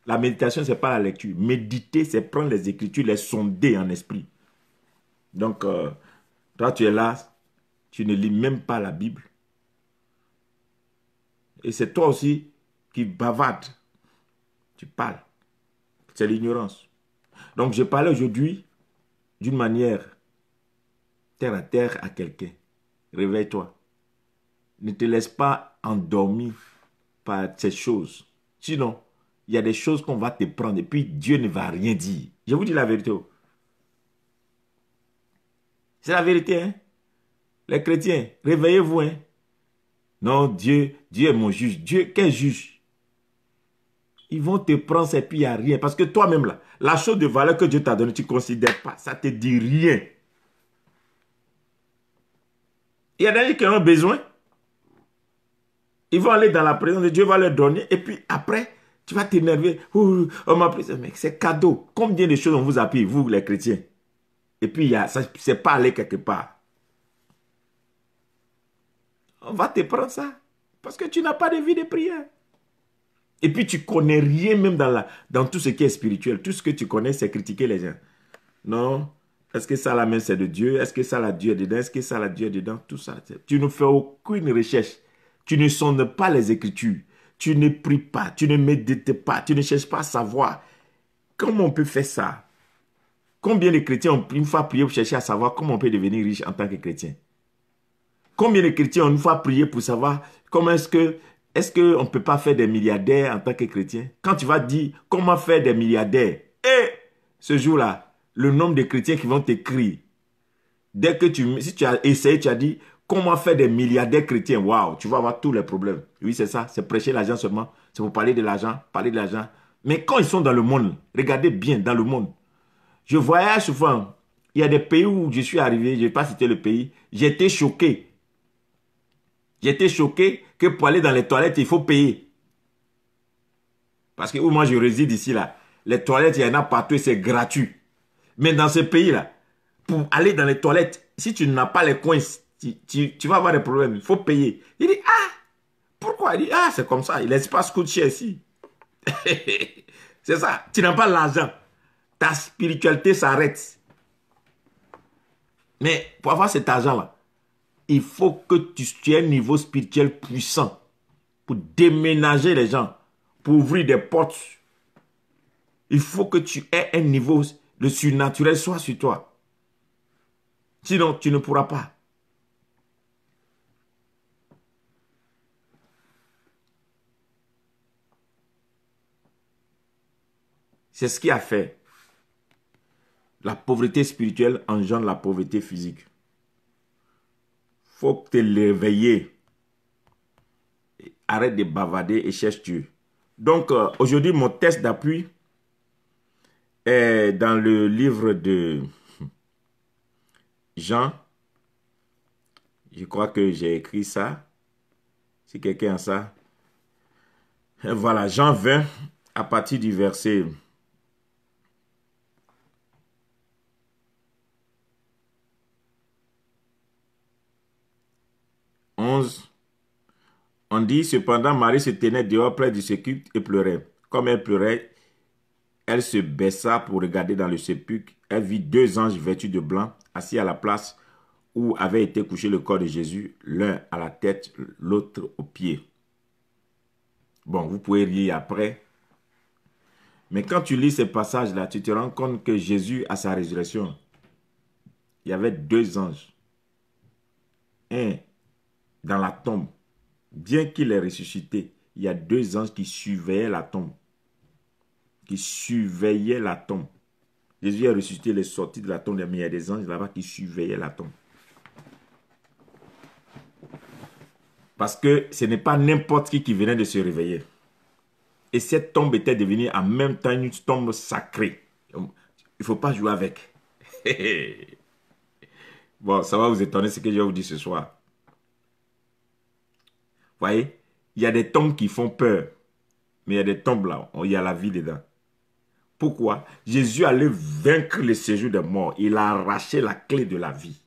La méditation, ce n'est pas la lecture. Méditer, c'est prendre les Écritures, les sonder en esprit. Donc, toi, tu es là, tu ne lis même pas la Bible. Et c'est toi aussi qui bavarde. Tu parles. C'est l'ignorance. Donc, je parlais aujourd'hui d'une manière terre à terre à quelqu'un. Réveille-toi. Ne te laisse pas endormir par ces choses. Sinon, il y a des choses qu'on va te prendre et puis Dieu ne va rien dire. Je vous dis la vérité. C'est la vérité, hein? Les chrétiens, réveillez-vous, hein? Non, Dieu est mon juge. Dieu, quel juge? Ils vont te prendre et puis il n'y a rien. Parce que toi-même, là, la chose de valeur que Dieu t'a donnée, tu ne considères pas. Ça ne te dit rien. Il y a des gens qui en ont besoin. Ils vont aller dans la présence de Dieu, va leur donner. Et puis après, tu vas t'énerver. On m'a pris ça. Mais c'est cadeau. Combien de choses on vous a pris, vous les chrétiens? Et puis, c'est pas aller quelque part. On va te prendre ça. Parce que tu n'as pas de vie de prière. Et puis, tu ne connais rien même dans tout ce qui est spirituel. Tout ce que tu connais, c'est critiquer les gens. Non. Est-ce que ça, la main, c'est de Dieu? Est-ce que ça, la Dieu est dedans? Est-ce que ça, la Dieu est dedans? Tout ça. Tu ne fais aucune recherche. Tu ne sondes pas les Écritures. Tu ne pries pas. Tu ne médites pas. Tu ne cherches pas à savoir. Comment on peut faire ça? Combien de chrétiens ont une fois prié pour chercher à savoir comment on peut devenir riche en tant que chrétien? Combien de chrétiens ont une fois prié pour savoir comment est-ce qu'on ne peut pas faire des milliardaires en tant que chrétien? Quand tu vas dire comment faire des milliardaires, et ce jour-là, le nombre de chrétiens qui vont t'écrire, dès que si tu as essayé, tu as dit comment faire des milliardaires chrétiens, waouh, tu vas avoir tous les problèmes. Oui, c'est ça, c'est prêcher l'argent seulement, c'est pour parler de l'argent, parler de l'argent. Mais quand ils sont dans le monde, regardez bien dans le monde. Je voyage souvent. Il y a des pays où je suis arrivé, je ne vais pas citer le pays, j'étais choqué. J'étais choqué que pour aller dans les toilettes, il faut payer. Parce que où moi je réside ici, là, les toilettes, il y en a partout et c'est gratuit. Mais dans ce pays-là, pour aller dans les toilettes, si tu n'as pas les coins, tu vas avoir des problèmes. Il faut payer. Il dit, ah, pourquoi? Il dit, ah, c'est comme ça. L'espace coûte cher ici. C'est ça. Tu n'as pas l'argent. Ta spiritualité s'arrête. Mais pour avoir cet argent-là, il faut que tu aies un niveau spirituel puissant pour déménager les gens, pour ouvrir des portes. Il faut que tu aies un niveau, le surnaturel soit sur toi. Sinon, tu ne pourras pas. C'est ce qui a fait. La pauvreté spirituelle engendre la pauvreté physique. Il faut te réveiller. Arrête de bavarder et cherche Dieu. Donc, aujourd'hui, mon test d'appui est dans le livre de Jean. Je crois que j'ai écrit ça. Si quelqu'un a ça. Et voilà, Jean 20, à partir du verset 11. On dit, cependant, Marie se tenait dehors près du sépulcre et pleurait. Comme elle pleurait, elle se baissa pour regarder dans le sépulcre. Elle vit deux anges vêtus de blanc, assis à la place où avait été couché le corps de Jésus, l'un à la tête, l'autre aux pieds. Bon, vous pouvez lire après. Mais quand tu lis ces passages-là, tu te rends compte que Jésus, à sa résurrection, il y avait deux anges. Un dans la tombe. Bien qu'il ait ressuscité, il y a deux anges qui surveillaient la tombe. Qui surveillaient la tombe. Jésus est ressuscité, il est sorti de la tombe, mais il y a des anges là-bas qui surveillaient la tombe. Parce que ce n'est pas n'importe qui venait de se réveiller. Et cette tombe était devenue en même temps une tombe sacrée. Il ne faut pas jouer avec. Bon, ça va vous étonner ce que je vais vous dire ce soir. Vous voyez, il y a des tombes qui font peur. Mais il y a des tombes là, il y a la vie dedans. Pourquoi? Jésus allait vaincre le séjour des morts. Il a arraché la clé de la vie.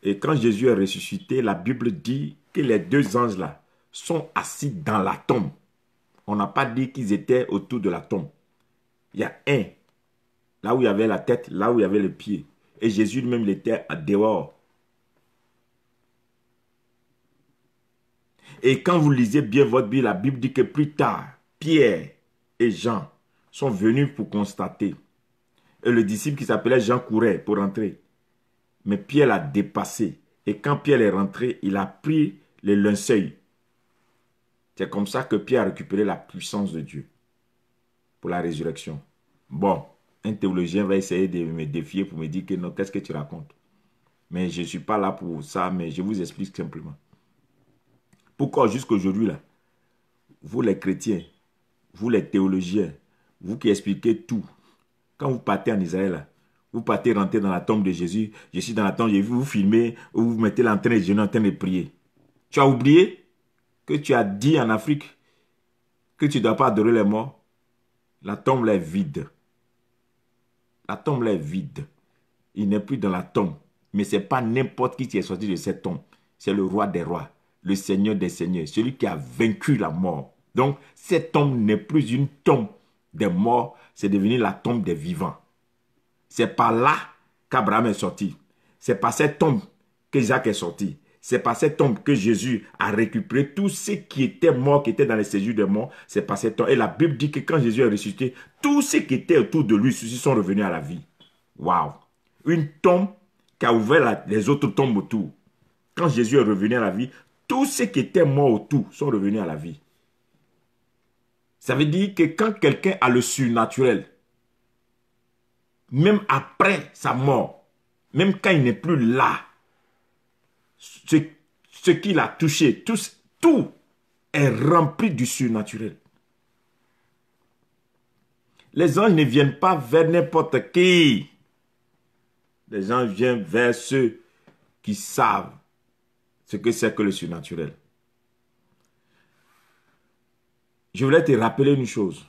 Et quand Jésus est ressuscité, la Bible dit que les deux anges là sont assis dans la tombe. On n'a pas dit qu'ils étaient autour de la tombe. Il y a un, là où il y avait la tête, là où il y avait le pied. Et Jésus lui-même, il était dehors. Et quand vous lisez bien votre Bible, la Bible dit que plus tard, Pierre et Jean sont venus pour constater. Et le disciple qui s'appelait Jean courait pour rentrer. Mais Pierre l'a dépassé. Et quand Pierre est rentré, il a pris le linceul. C'est comme ça que Pierre a récupéré la puissance de Dieu pour la résurrection. Bon, un théologien va essayer de me défier pour me dire que non, qu'est-ce que tu racontes? Mais je ne suis pas là pour ça, mais je vous explique simplement. Pourquoi jusqu'à aujourd'hui, là, vous les chrétiens, vous les théologiens, vous qui expliquez tout, quand vous partez en Israël, là, vous partez rentrer dans la tombe de Jésus, je suis dans la tombe, j'ai vu vous filmer, ou vous mettez là en train de jeûner, en train de prier. Tu as oublié que tu as dit en Afrique que tu ne dois pas adorer les morts? La tombe là est vide. La tombe là est vide. Il n'est plus dans la tombe. Mais ce n'est pas n'importe qui est sorti de cette tombe. C'est le roi des rois, le seigneur des seigneurs, celui qui a vaincu la mort. Donc, cette tombe n'est plus une tombe des morts, c'est devenu la tombe des vivants. C'est par là qu'Abraham est sorti. C'est par cette tombe que Jacques est sorti. C'est par cette tombe que Jésus a récupéré tous ceux qui étaient morts, qui étaient dans les séjours des morts. C'est par cette tombe. Et la Bible dit que quand Jésus est ressuscité, tous ceux qui étaient autour de lui, ceux-ci sont revenus à la vie. Waouh! Une tombe qui a ouvert les autres tombes autour. Quand Jésus est revenu à la vie, tous ceux qui étaient morts autour sont revenus à la vie. Ça veut dire que quand quelqu'un a le surnaturel, même après sa mort, même quand il n'est plus là, ce qu'il a touché, tout est rempli du surnaturel. Les anges ne viennent pas vers n'importe qui. Les anges viennent vers ceux qui savent ce que c'est que le surnaturel. Je voulais te rappeler une chose.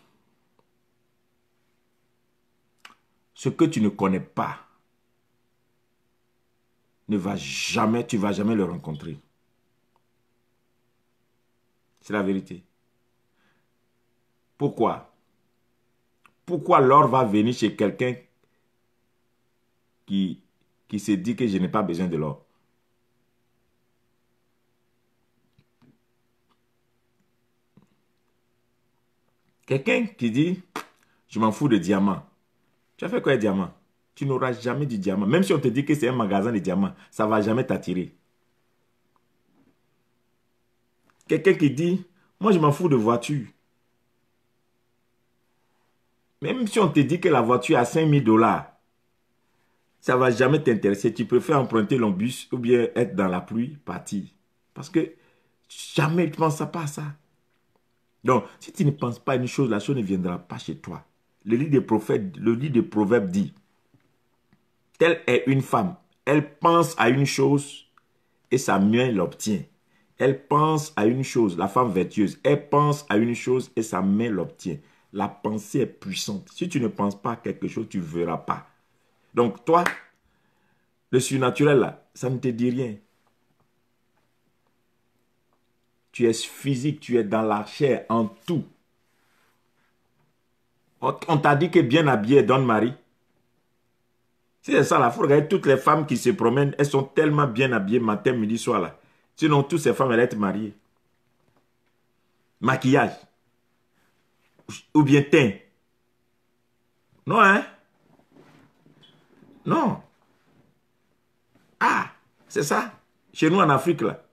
Ce que tu ne connais pas, tu ne vas jamais le rencontrer. C'est la vérité. Pourquoi? Pourquoi l'or va venir chez quelqu'un qui se dit que je n'ai pas besoin de l'or? Quelqu'un qui dit, je m'en fous de diamants. Tu as fait quoi, diamant? Tu n'auras jamais du diamant. Même si on te dit que c'est un magasin de diamants, ça ne va jamais t'attirer. Quelqu'un qui dit, moi je m'en fous de voiture. Même si on te dit que la voiture a 5 000 $, ça ne va jamais t'intéresser. Tu préfères emprunter le bus ou bien être dans la pluie, partir. Parce que jamais tu ne penses pas à ça. Donc, si tu ne penses pas à une chose, la chose ne viendra pas chez toi. Le livre des Proverbes dit, telle est une femme, elle pense à une chose et sa main l'obtient. Elle pense à une chose, la femme vertueuse, elle pense à une chose et sa main l'obtient. La pensée est puissante. Si tu ne penses pas à quelque chose, tu ne verras pas. Donc toi, le surnaturel là, ça ne te dit rien. Tu es physique, tu es dans la chair, en tout. On t'a dit que bien habillé donne mari. Si c'est ça, il faut regarder toutes les femmes qui se promènent, elles sont tellement bien habillées matin, midi, soir là. Sinon, toutes ces femmes, elles être mariées. Maquillage. Ou bien teint. Non, hein? Non. Ah, c'est ça. Chez nous en Afrique, là.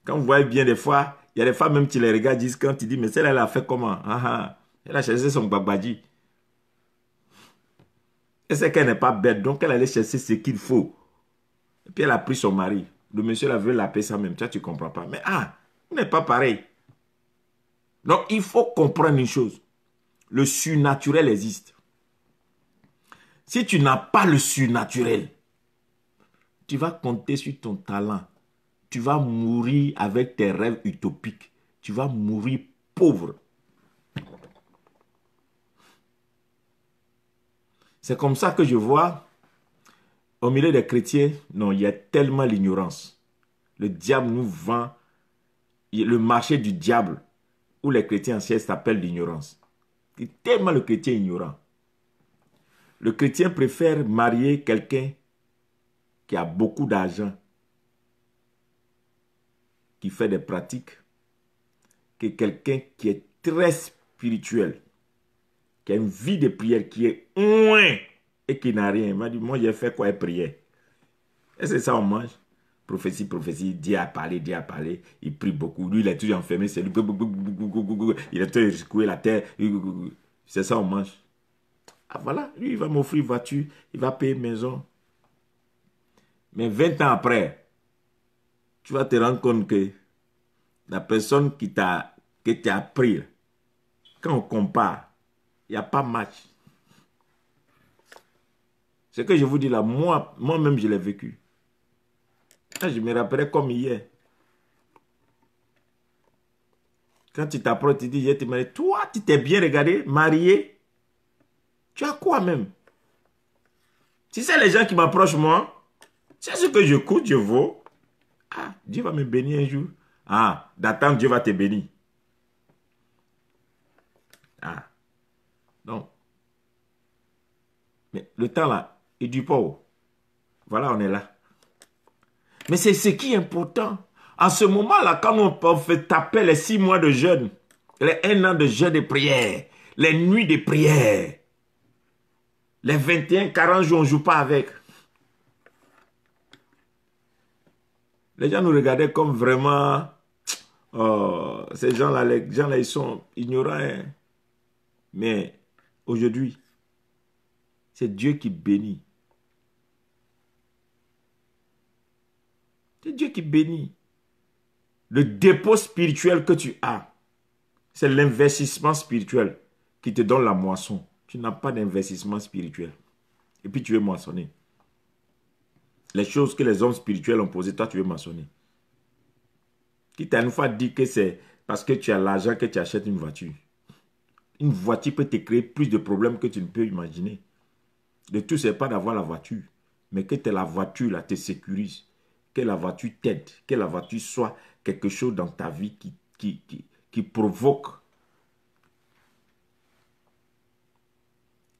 Quand vous voyez bien des fois, il y a des femmes même qui les regardent, disent quand tu dis, mais celle-là, elle a fait comment? Ah, ah. Elle a cherché son babadji. Elle sait qu'elle n'est pas bête, donc elle allait chercher ce qu'il faut. Et puis elle a pris son mari. Le monsieur là veut l'appeler ça même. Tu ne comprends pas. Mais on n'est pas pareil. Donc il faut comprendre une chose. Le surnaturel existe. Si tu n'as pas le surnaturel, tu vas compter sur ton talent. Tu vas mourir avec tes rêves utopiques. Tu vas mourir pauvre. C'est comme ça que je vois, au milieu des chrétiens, non, il y a tellement l'ignorance. Le diable nous vend le marché du diable, où les chrétiens anciens s'appellent l'ignorance. C'est tellement le chrétien ignorant. Le chrétien préfère marier quelqu'un qui a beaucoup d'argent, qui fait des pratiques, que quelqu'un qui est très spirituel, qui a une vie de prière, qui est loin et qui n'a rien. Il m'a dit, moi j'ai fait quoi, prière. Et c'est ça on mange. Prophétie, prophétie, Dieu a parlé, il prie beaucoup. Lui, il est toujours enfermé, c'est lui. Il est toujours secoué la terre. C'est ça on mange. Ah voilà, lui, il va m'offrir voiture, il va payer maison. Mais 20 ans après, tu vas te rendre compte que la personne que tu as pris, quand on compare, il n'y a pas match. Ce que je vous dis là, moi-même, je l'ai vécu. Je me rappelais comme hier. Quand tu t'approches, tu dis, je te marie. Toi, tu t'es bien regardé, marié. Tu as quoi même? Si c'est les gens qui m'approchent, moi, c'est ce que je coûte, je vaux. Ah, Dieu va me bénir un jour. Ah, d'attendre, Dieu va te bénir. Ah, non. Mais le temps là, il dit pas où. Voilà, on est là. Mais c'est ce qui est important. En ce moment-là, quand on fait taper les 6 mois de jeûne, les 1 an de jeûne de prière, les nuits de prière, les 21, 40 jours, on ne joue pas avec. Les gens nous regardaient comme vraiment... Oh, ces gens-là, les gens-là, ils sont ignorants. Hein. Mais aujourd'hui, c'est Dieu qui bénit. C'est Dieu qui bénit. Le dépôt spirituel que tu as, c'est l'investissement spirituel qui te donne la moisson. Tu n'as pas d'investissement spirituel. Et puis tu veux moissonner. Les choses que les hommes spirituels ont posées, toi tu veux moissonner. Qui t'a une fois dit que c'est parce que tu as l'argent que tu achètes une voiture. Une voiture peut te créer plus de problèmes que tu ne peux imaginer. Le tout, ce n'est pas d'avoir la voiture, mais que la voiture là, te sécurise. Que la voiture t'aide. Que la voiture soit quelque chose dans ta vie qui provoque.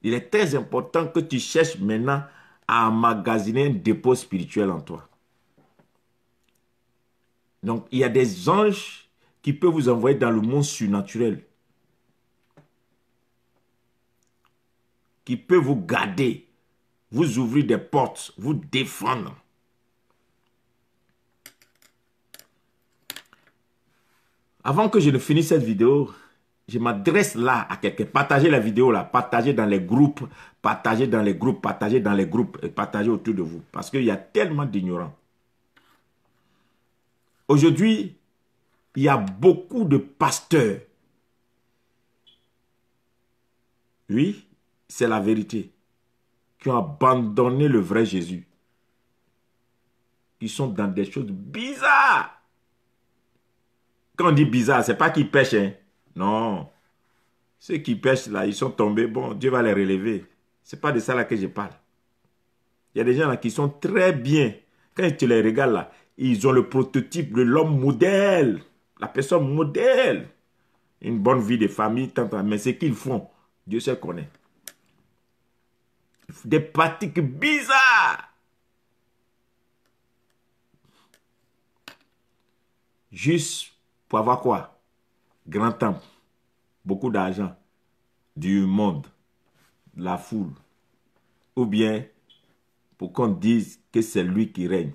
Il est très important que tu cherches maintenant à emmagasiner un dépôt spirituel en toi. Donc, il y a des anges qui peuvent vous envoyer dans le monde surnaturel. Qui peuvent vous garder, vous ouvrir des portes, vous défendre. Avant que je ne finisse cette vidéo, je m'adresse là à quelqu'un. Partagez la vidéo là, partagez dans les groupes, partagez dans les groupes, partagez dans les groupes et partagez autour de vous. Parce qu'il y a tellement d'ignorants. Aujourd'hui, il y a beaucoup de pasteurs. Oui, c'est la vérité. Qui ont abandonné le vrai Jésus. Qui sont dans des choses bizarres. Quand on dit bizarre, ce n'est pas qu'ils pêchent. Hein? Non. Ceux qui pêchent là, ils sont tombés. Bon, Dieu va les relever. Ce n'est pas de ça là que je parle. Il y a des gens là qui sont très bien. Quand tu les regardes là, ils ont le prototype de l'homme modèle. La personne modèle. Une bonne vie de famille, tant. Mais ce qu'ils font, Dieu se connaît. Des pratiques bizarres. Juste pour avoir quoi? Grand temple, beaucoup d'argent, du monde, la foule. Ou bien pour qu'on dise que c'est lui qui règne.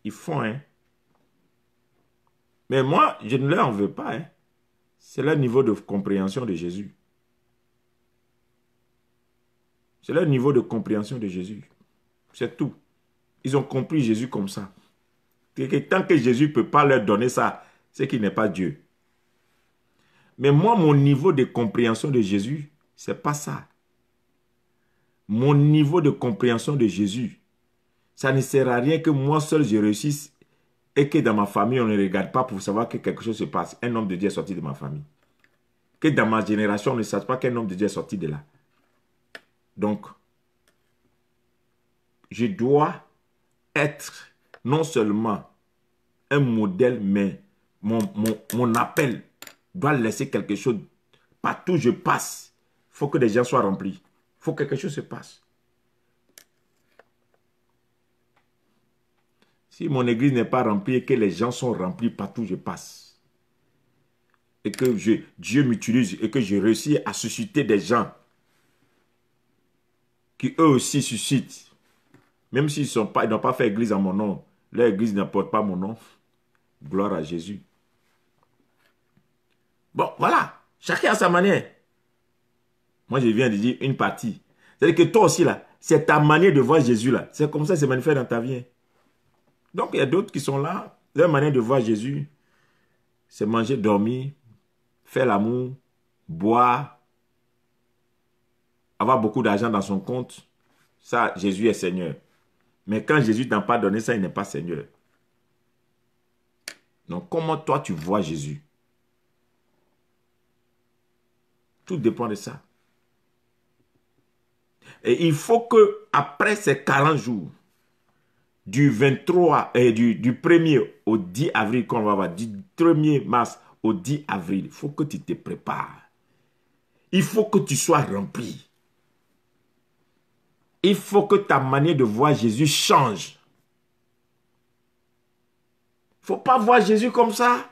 Ils font, hein. Mais moi, je ne leur en veux pas, hein. C'est leur niveau de compréhension de Jésus. C'est leur niveau de compréhension de Jésus. C'est tout. Ils ont compris Jésus comme ça. Que tant que Jésus ne peut pas leur donner ça, c'est qu'il n'est pas Dieu. Mais moi, mon niveau de compréhension de Jésus, ce n'est pas ça. Mon niveau de compréhension de Jésus, ça ne sert à rien que moi seul je réussisse et que dans ma famille, on ne regarde pas pour savoir que quelque chose se passe. Un homme de Dieu est sorti de ma famille. Que dans ma génération, on ne sache pas qu'un homme de Dieu est sorti de là. Donc, je dois être non seulement un modèle, mais mon appel doit laisser quelque chose. Partout où je passe, il faut que les gens soient remplis. Il faut que quelque chose se passe. Si mon église n'est pas remplie et que les gens sont remplis partout où je passe, et que Dieu m'utilise et que je réussis à susciter des gens qui eux aussi suscitent, même s'ils n'ont pas fait église en mon nom, leur église n'apporte pas mon nom, gloire à Jésus. Bon, voilà, chacun a sa manière. Moi, je viens de dire une partie. C'est-à-dire que toi aussi, là, c'est ta manière de voir Jésus, là. C'est comme ça que c'est manifeste dans ta vie. Donc, il y a d'autres qui sont là. Leur manière de voir Jésus, c'est manger, dormir, faire l'amour, boire, avoir beaucoup d'argent dans son compte. Ça, Jésus est Seigneur. Mais quand Jésus n'a pas donné ça, il n'est pas Seigneur. Donc, comment toi, tu vois Jésus? Tout dépend de ça. Et il faut que après ces 40 jours, du 23 et du 1er au 10 avril, qu'on va voir, du 1er mars au 10 avril, il faut que tu te prépares. Il faut que tu sois rempli. Il faut que ta manière de voir Jésus change. Il ne faut pas voir Jésus comme ça.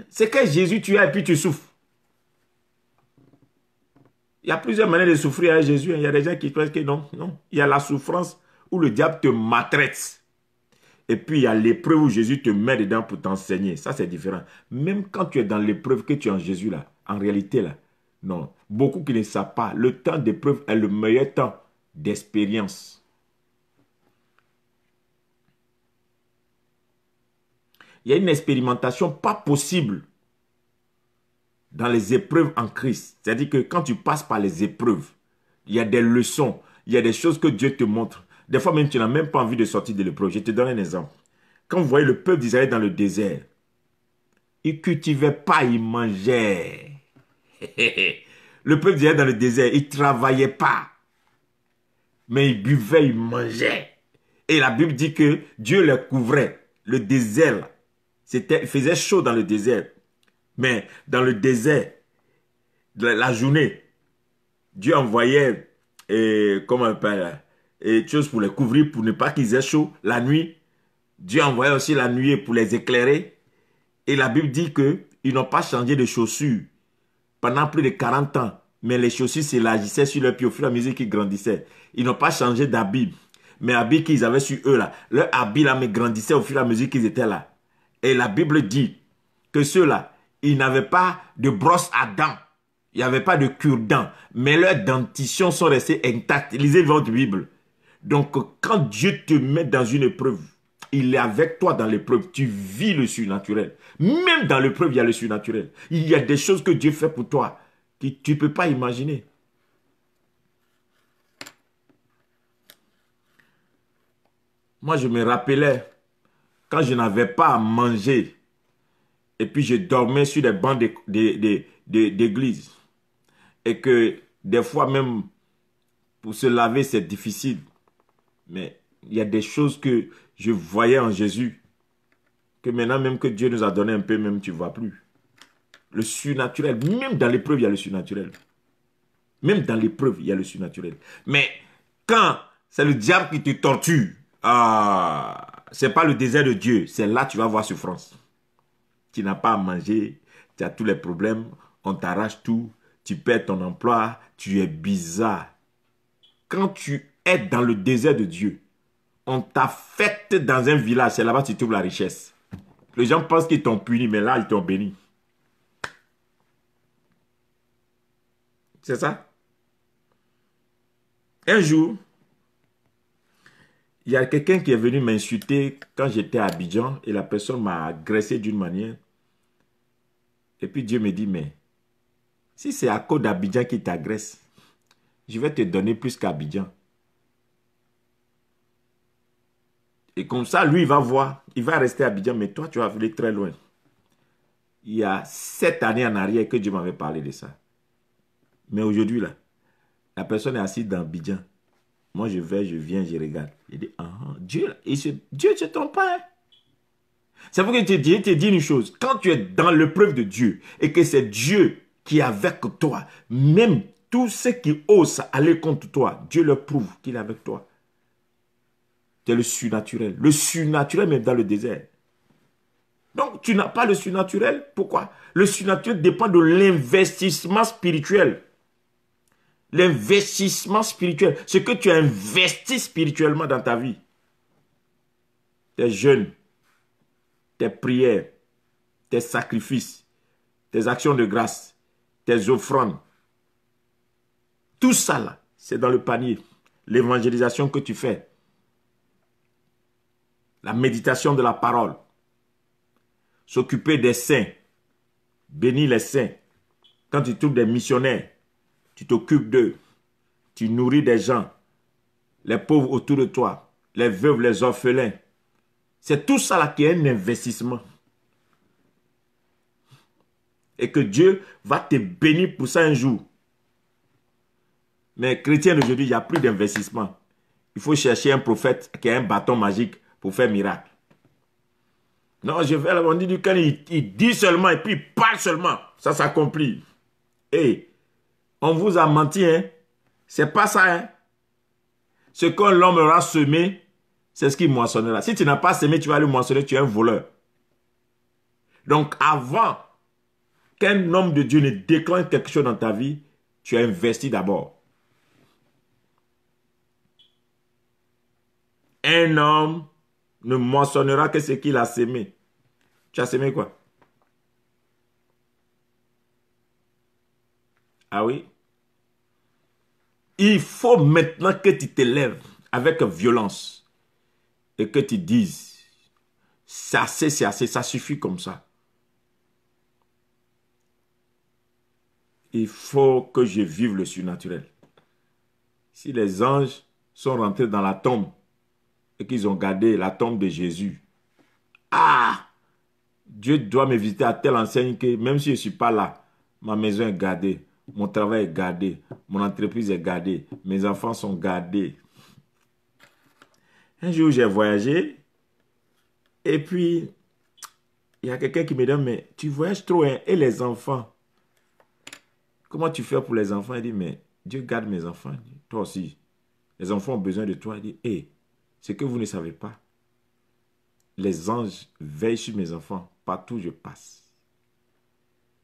C'est que Jésus tu as et puis tu souffres. Il y a plusieurs manières de souffrir avec Jésus. Il y a des gens qui pensent que non, non. Il y a la souffrance où le diable te maltraite. Et puis il y a l'épreuve où Jésus te met dedans pour t'enseigner. Ça c'est différent. Même quand tu es dans l'épreuve que tu es en Jésus là, en réalité là, non. Beaucoup qui ne savent pas, le temps d'épreuve est le meilleur temps d'expérience. Il y a une expérimentation pas possible dans les épreuves en Christ. C'est-à-dire que quand tu passes par les épreuves, il y a des leçons, il y a des choses que Dieu te montre. Des fois même, tu n'as même pas envie de sortir de l'épreuve. Je te donne un exemple. Quand vous voyez le peuple d'Israël dans le désert, ils ne cultivaient pas, ils mangeaient. Le peuple d'Israël dans le désert, ils ne travaillaient pas. Mais ils buvaient, ils mangeaient. Et la Bible dit que Dieu les couvrait. Le désert, il faisait chaud dans le désert. Mais dans le désert, la journée, Dieu envoyait, comment on appelle, choses pour les couvrir, pour ne pas qu'ils aient chaud. La nuit, Dieu envoyait aussi la nuée pour les éclairer. Et la Bible dit qu'ils n'ont pas changé de chaussures pendant plus de 40 ans. Mais les chaussures s'élargissaient sur leurs pieds au fur et à mesure qu'ils grandissaient. Ils n'ont pas changé d'habit. Mais l'habit qu'ils avaient sur eux là, leur habit là, mais grandissait au fur et à mesure qu'ils étaient là. Et la Bible dit que ceux-là, ils n'avaient pas de brosse à dents. Il n'y avait pas de cure-dents. Mais leurs dentitions sont restées intactes. Lisez votre Bible. Donc, quand Dieu te met dans une épreuve, il est avec toi dans l'épreuve. Tu vis le surnaturel. Même dans l'épreuve, il y a le surnaturel. Il y a des choses que Dieu fait pour toi que tu ne peux pas imaginer. Moi, je me rappelais quand je n'avais pas à manger et puis je dormais sur des bancs d'église et que des fois même pour se laver, c'est difficile. Mais il y a des choses que je voyais en Jésus que maintenant même que Dieu nous a donné un peu, même tu ne vois plus. Le surnaturel, même dans l'épreuve, il y a le surnaturel. Même dans l'épreuve, il y a le surnaturel. Mais quand c'est le diable qui te torture, c'est pas le désert de Dieu, c'est là que tu vas voir souffrance. Tu n'as pas à manger, tu as tous les problèmes, on t'arrache tout, tu perds ton emploi, tu es bizarre. Quand tu es dans le désert de Dieu, on t'affecte dans un village, c'est là-bas que tu trouves la richesse. Les gens pensent qu'ils t'ont puni, mais là, ils t'ont béni. C'est ça? Un jour, il y a quelqu'un qui est venu m'insulter quand j'étais à Abidjan et la personne m'a agressé d'une manière. Et puis Dieu me dit, mais si c'est à cause d'Abidjan qui t'agresse, je vais te donner plus qu'Abidjan. Et comme ça, lui, il va voir, il va rester à Abidjan, mais toi, tu vas aller très loin. Il y a 7 années en arrière que Dieu m'avait parlé de ça. Mais aujourd'hui, là, la personne est assise dans Abidjan. Moi, je vais, je viens, je regarde. Il dit, Dieu ne se trompe pas. Hein? C'est pour que je te dis une chose. Quand tu es dans l'épreuve de Dieu et que c'est Dieu qui est avec toi, même tous ceux qui osent aller contre toi, Dieu leur prouve qu'il est avec toi. C'est le surnaturel. Le surnaturel même dans le désert. Donc tu n'as pas le surnaturel. Pourquoi? Le surnaturel dépend de l'investissement spirituel. L'investissement spirituel. Ce que tu as investi spirituellement dans ta vie. Tes jeûnes, tes prières, tes sacrifices, tes actions de grâce, tes offrandes. Tout ça là, c'est dans le panier. L'évangélisation que tu fais. La méditation de la parole. S'occuper des saints. Bénir les saints. Quand tu trouves des missionnaires, tu t'occupes d'eux. Tu nourris des gens. Les pauvres autour de toi. Les veuves, les orphelins. C'est tout ça là qui est un investissement. Et que Dieu va te bénir pour ça un jour. Mais chrétien d'aujourd'hui, il n'y a plus d'investissement. Il faut chercher un prophète qui a un bâton magique pour faire miracle. Non, je vais on dit quand il dit seulement et puis il parle seulement. Ça s'accomplit. Et on vous a menti, hein. C'est pas ça, hein. Ce que l'homme aura semé, c'est ce qu'il moissonnera. Si tu n'as pas semé, tu vas le moissonner, tu es un voleur. Donc avant qu'un homme de Dieu ne déclenche quelque chose dans ta vie, tu as investi d'abord. Un homme ne moissonnera que ce qu'il a semé. Tu as semé quoi? Ah oui? Il faut maintenant que tu te lèves avec violence et que tu dises, c'est assez, ça suffit comme ça. Il faut que je vive le surnaturel. Si les anges sont rentrés dans la tombe et qu'ils ont gardé la tombe de Jésus, ah! Dieu doit me visiter à telle enseigne que même si je ne suis pas là, ma maison est gardée, mon travail est gardé, mon entreprise est gardée, mes enfants sont gardés. Un jour, j'ai voyagé et puis il y a quelqu'un qui me dit, mais tu voyages trop, hein, et les enfants? Comment tu fais pour les enfants? Il dit, mais Dieu garde mes enfants. Toi aussi, les enfants ont besoin de toi. Il dit, hé, ce que vous ne savez pas, les anges veillent sur mes enfants partout où je passe.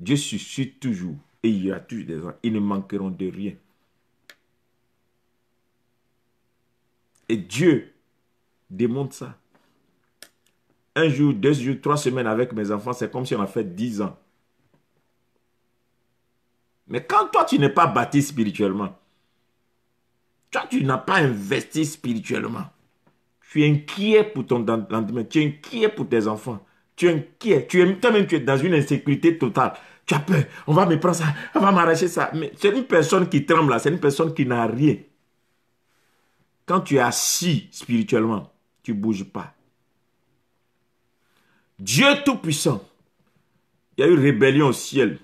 Dieu suscite toujours et il y a toujours des gens. Ils ne manqueront de rien. Et Dieu démontre ça. Un jour, 2 jours, 3 semaines avec mes enfants, c'est comme si on a fait 10 ans. Mais quand toi, tu n'es pas bâti spirituellement, toi, tu n'as pas investi spirituellement, tu es inquiet pour ton lendemain, tu es inquiet pour tes enfants, tu es inquiet, toi-même tu es dans une insécurité totale. Tu as peur, on va me prendre ça, on va m'arracher ça. Mais c'est une personne qui tremble là, c'est une personne qui n'a rien. Quand tu es assis spirituellement, tu ne bouges pas. Dieu Tout-Puissant, il y a eu rébellion au ciel.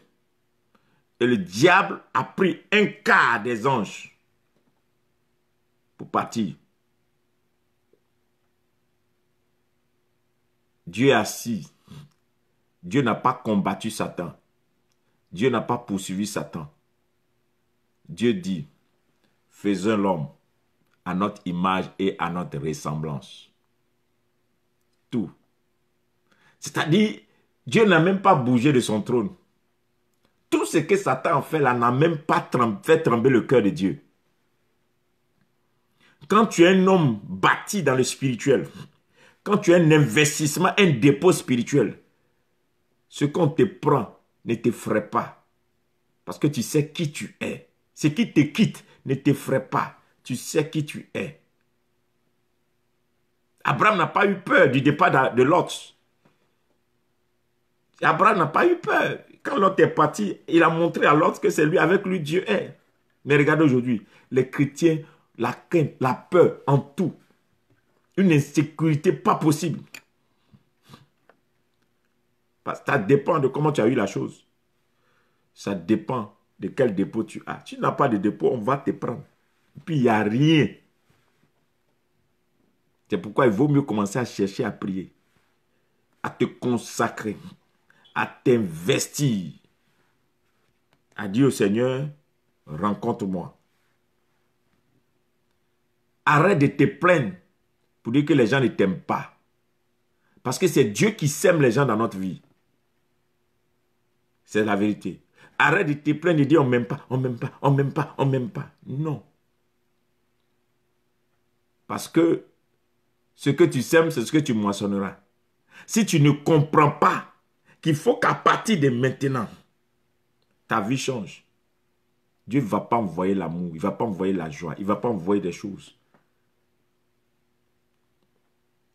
Et le diable a pris un quart des anges pour partir. Dieu est assis. Dieu n'a pas combattu Satan. Dieu n'a pas poursuivi Satan. Dieu dit, faisons l'homme à notre image et à notre ressemblance. Tout. C'est-à-dire, Dieu n'a même pas bougé de son trône. Tout ce que Satan a fait là n'a même pas fait trembler le cœur de Dieu. Quand tu es un homme bâti dans le spirituel, quand tu as un investissement, un dépôt spirituel, ce qu'on te prend ne t'effraie pas. Parce que tu sais qui tu es. Ce qui te quitte ne t'effraie pas. Tu sais qui tu es. Abraham n'a pas eu peur du départ de Lot. Abraham n'a pas eu peur. Quand Lot est parti, il a montré à Lot que c'est lui, avec lui Dieu est. Mais regardez aujourd'hui, les chrétiens, la crainte, la peur en tout. Une insécurité pas possible. Parce que ça dépend de comment tu as eu la chose. Ça dépend de quel dépôt tu as. Si tu n'as pas de dépôt, on va te prendre. Puis il n'y a rien. C'est pourquoi il vaut mieux commencer à chercher à prier. à te consacrer, à t'investir, à dire au Seigneur, rencontre-moi. Arrête de te plaindre pour dire que les gens ne t'aiment pas. Parce que c'est Dieu qui sème les gens dans notre vie. C'est la vérité. Arrête de te plaindre et de dire on ne m'aime pas, on ne m'aime pas, on ne m'aime pas, on ne m'aime pas. Non. Parce que ce que tu sèmes, c'est ce que tu moissonneras. Si tu ne comprends pas qu'il faut qu'à partir de maintenant, ta vie change. Dieu ne va pas envoyer l'amour, il ne va pas envoyer la joie, il ne va pas envoyer des choses.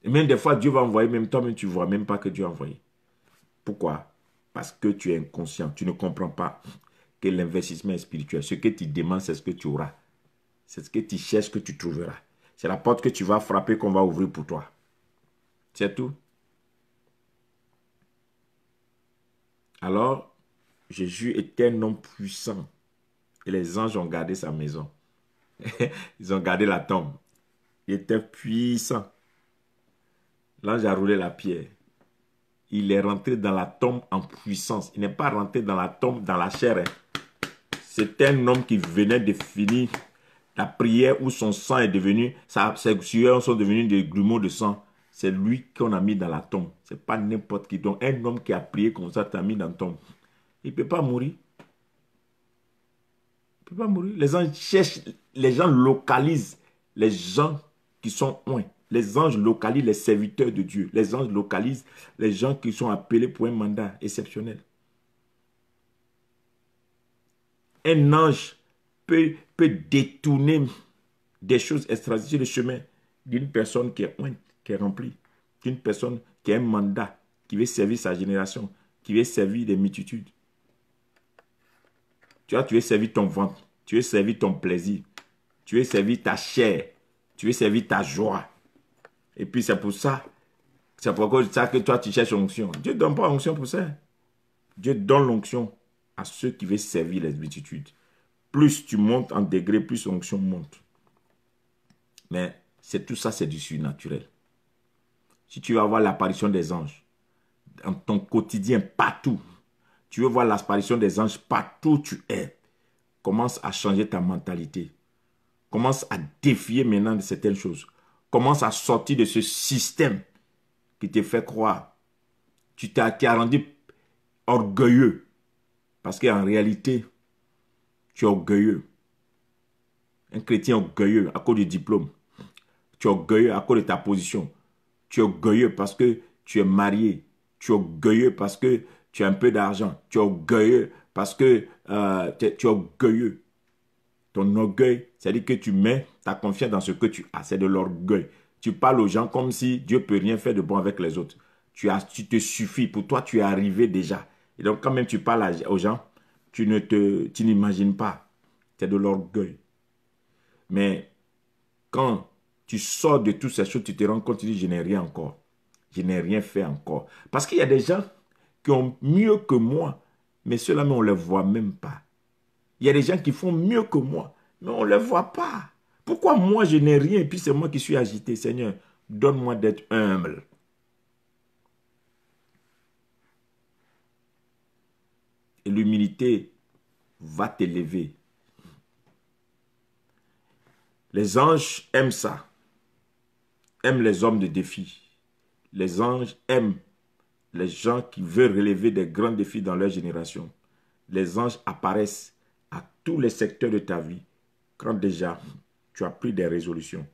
Et même des fois, Dieu va envoyer, même toi-même, tu ne vois même pas que Dieu a envoyé. Pourquoi? Parce que tu es inconscient, tu ne comprends pas que l'investissement est spirituel. Ce que tu demandes, c'est ce que tu auras. C'est ce que tu cherches que tu trouveras. C'est la porte que tu vas frapper qu'on va ouvrir pour toi. C'est tout. Alors, Jésus était un homme puissant. Et les anges ont gardé sa maison. Ils ont gardé la tombe. Il était puissant. L'ange a roulé la pierre. Il est rentré dans la tombe en puissance. Il n'est pas rentré dans la tombe dans la chair. C'est un homme qui venait de finir la prière où son sang est devenu, ses sueurs sont devenues des grumeaux de sang. C'est lui qu'on a mis dans la tombe. Ce n'est pas n'importe qui. Donc un homme qui a prié comme ça, t'a mis dans la tombe. Il ne peut pas mourir. Il ne peut pas mourir. Les anges cherchent, les gens localisent les gens qui sont loin. Les anges localisent les serviteurs de Dieu. Les anges localisent les gens qui sont appelés pour un mandat exceptionnel. Un ange peut détourner des choses extraordinaires sur le chemin d'une personne qui est loin, qui est remplie, d'une personne qui a un mandat, qui veut servir sa génération, qui veut servir des multitudes. Tu vois, tu veux servir ton ventre, tu veux servir ton plaisir, tu veux servir ta chair, tu veux servir ta joie. Et puis c'est pour ça, c'est pour ça que toi tu cherches l'onction. Dieu ne donne pas l'onction pour ça. Dieu donne l'onction à ceux qui veulent servir les multitudes. Plus tu montes en degré, plus l'onction monte. Mais c'est tout ça, c'est du surnaturel. Si tu veux avoir l'apparition des anges, dans ton quotidien, partout, tu veux voir l'apparition des anges partout où tu es, commence à changer ta mentalité. Commence à défier maintenant de certaines choses. Commence à sortir de ce système qui te fait croire. Qui a rendu orgueilleux. Parce qu'en réalité, tu es orgueilleux. Un chrétien orgueilleux à cause du diplôme. Tu es orgueilleux à cause de ta position. Tu es orgueilleux parce que tu es marié. Tu es orgueilleux parce que tu as un peu d'argent. Tu es orgueilleux parce que tu es orgueilleux. Ton orgueil, c'est-à-dire que tu mets ta confiance dans ce que tu as. C'est de l'orgueil. Tu parles aux gens comme si Dieu ne peut rien faire de bon avec les autres. Tu te suffis. Pour toi, tu es arrivé déjà. Et donc, quand même tu parles aux gens, tu n'imagines pas. C'est de l'orgueil. Mais quand tu sors de toutes ces choses, tu te rends compte, tu dis, je n'ai rien encore. Je n'ai rien fait encore. Parce qu'il y a des gens qui ont mieux que moi, mais ceux-là, on ne les voit même pas. Il y a des gens qui font mieux que moi, mais on ne les voit pas. Pourquoi moi, je n'ai rien et puis c'est moi qui suis agité? Seigneur, donne-moi d'être humble. Et l'humilité va t'élever. Les anges aiment ça. Aiment les hommes de défi. Les anges aiment les gens qui veulent relever des grands défis dans leur génération. Les anges apparaissent à tous les secteurs de ta vie quand déjà tu as pris des résolutions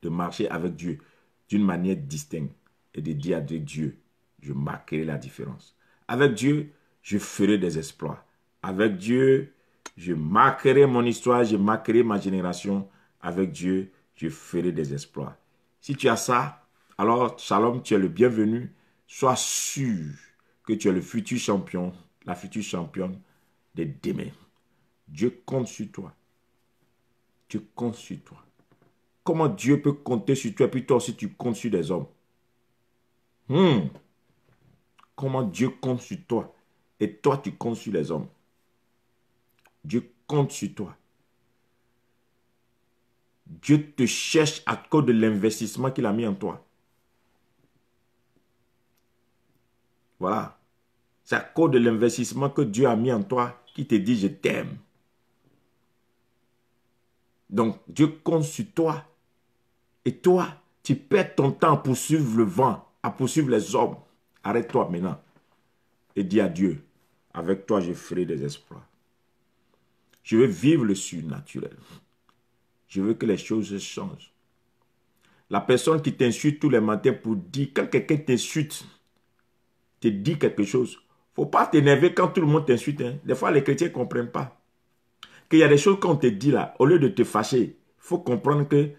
de marcher avec Dieu d'une manière distincte et de dire à Dieu, je marquerai la différence. Avec Dieu, je ferai des exploits. Avec Dieu, je marquerai mon histoire, je marquerai ma génération. Avec Dieu, je ferai des exploits. Si tu as ça, alors Shalom, tu es le bienvenu. Sois sûr que tu es le futur champion, la future championne de demain. Dieu compte sur toi. Dieu compte sur toi. Comment Dieu peut compter sur toi et puis toi aussi tu comptes sur des hommes? Comment Dieu compte sur toi et toi tu comptes sur les hommes? Dieu compte sur toi. Dieu te cherche à cause de l'investissement qu'il a mis en toi. Voilà. C'est à cause de l'investissement que Dieu a mis en toi qui te dit je t'aime. Donc Dieu compte sur toi. Et toi, tu perds ton temps à poursuivre le vent, à poursuivre les hommes. Arrête-toi maintenant et dis à Dieu, avec toi je ferai des exploits. Je veux vivre le surnaturel. Je veux que les choses changent. La personne qui t'insulte tous les matins pour dire, quand quelqu'un t'insulte, te dit quelque chose, il ne faut pas t'énerver quand tout le monde t'insulte. Hein. Des fois, les chrétiens ne comprennent pas. Qu'il y a des choses qu'on te dit là, au lieu de te fâcher, il faut comprendre que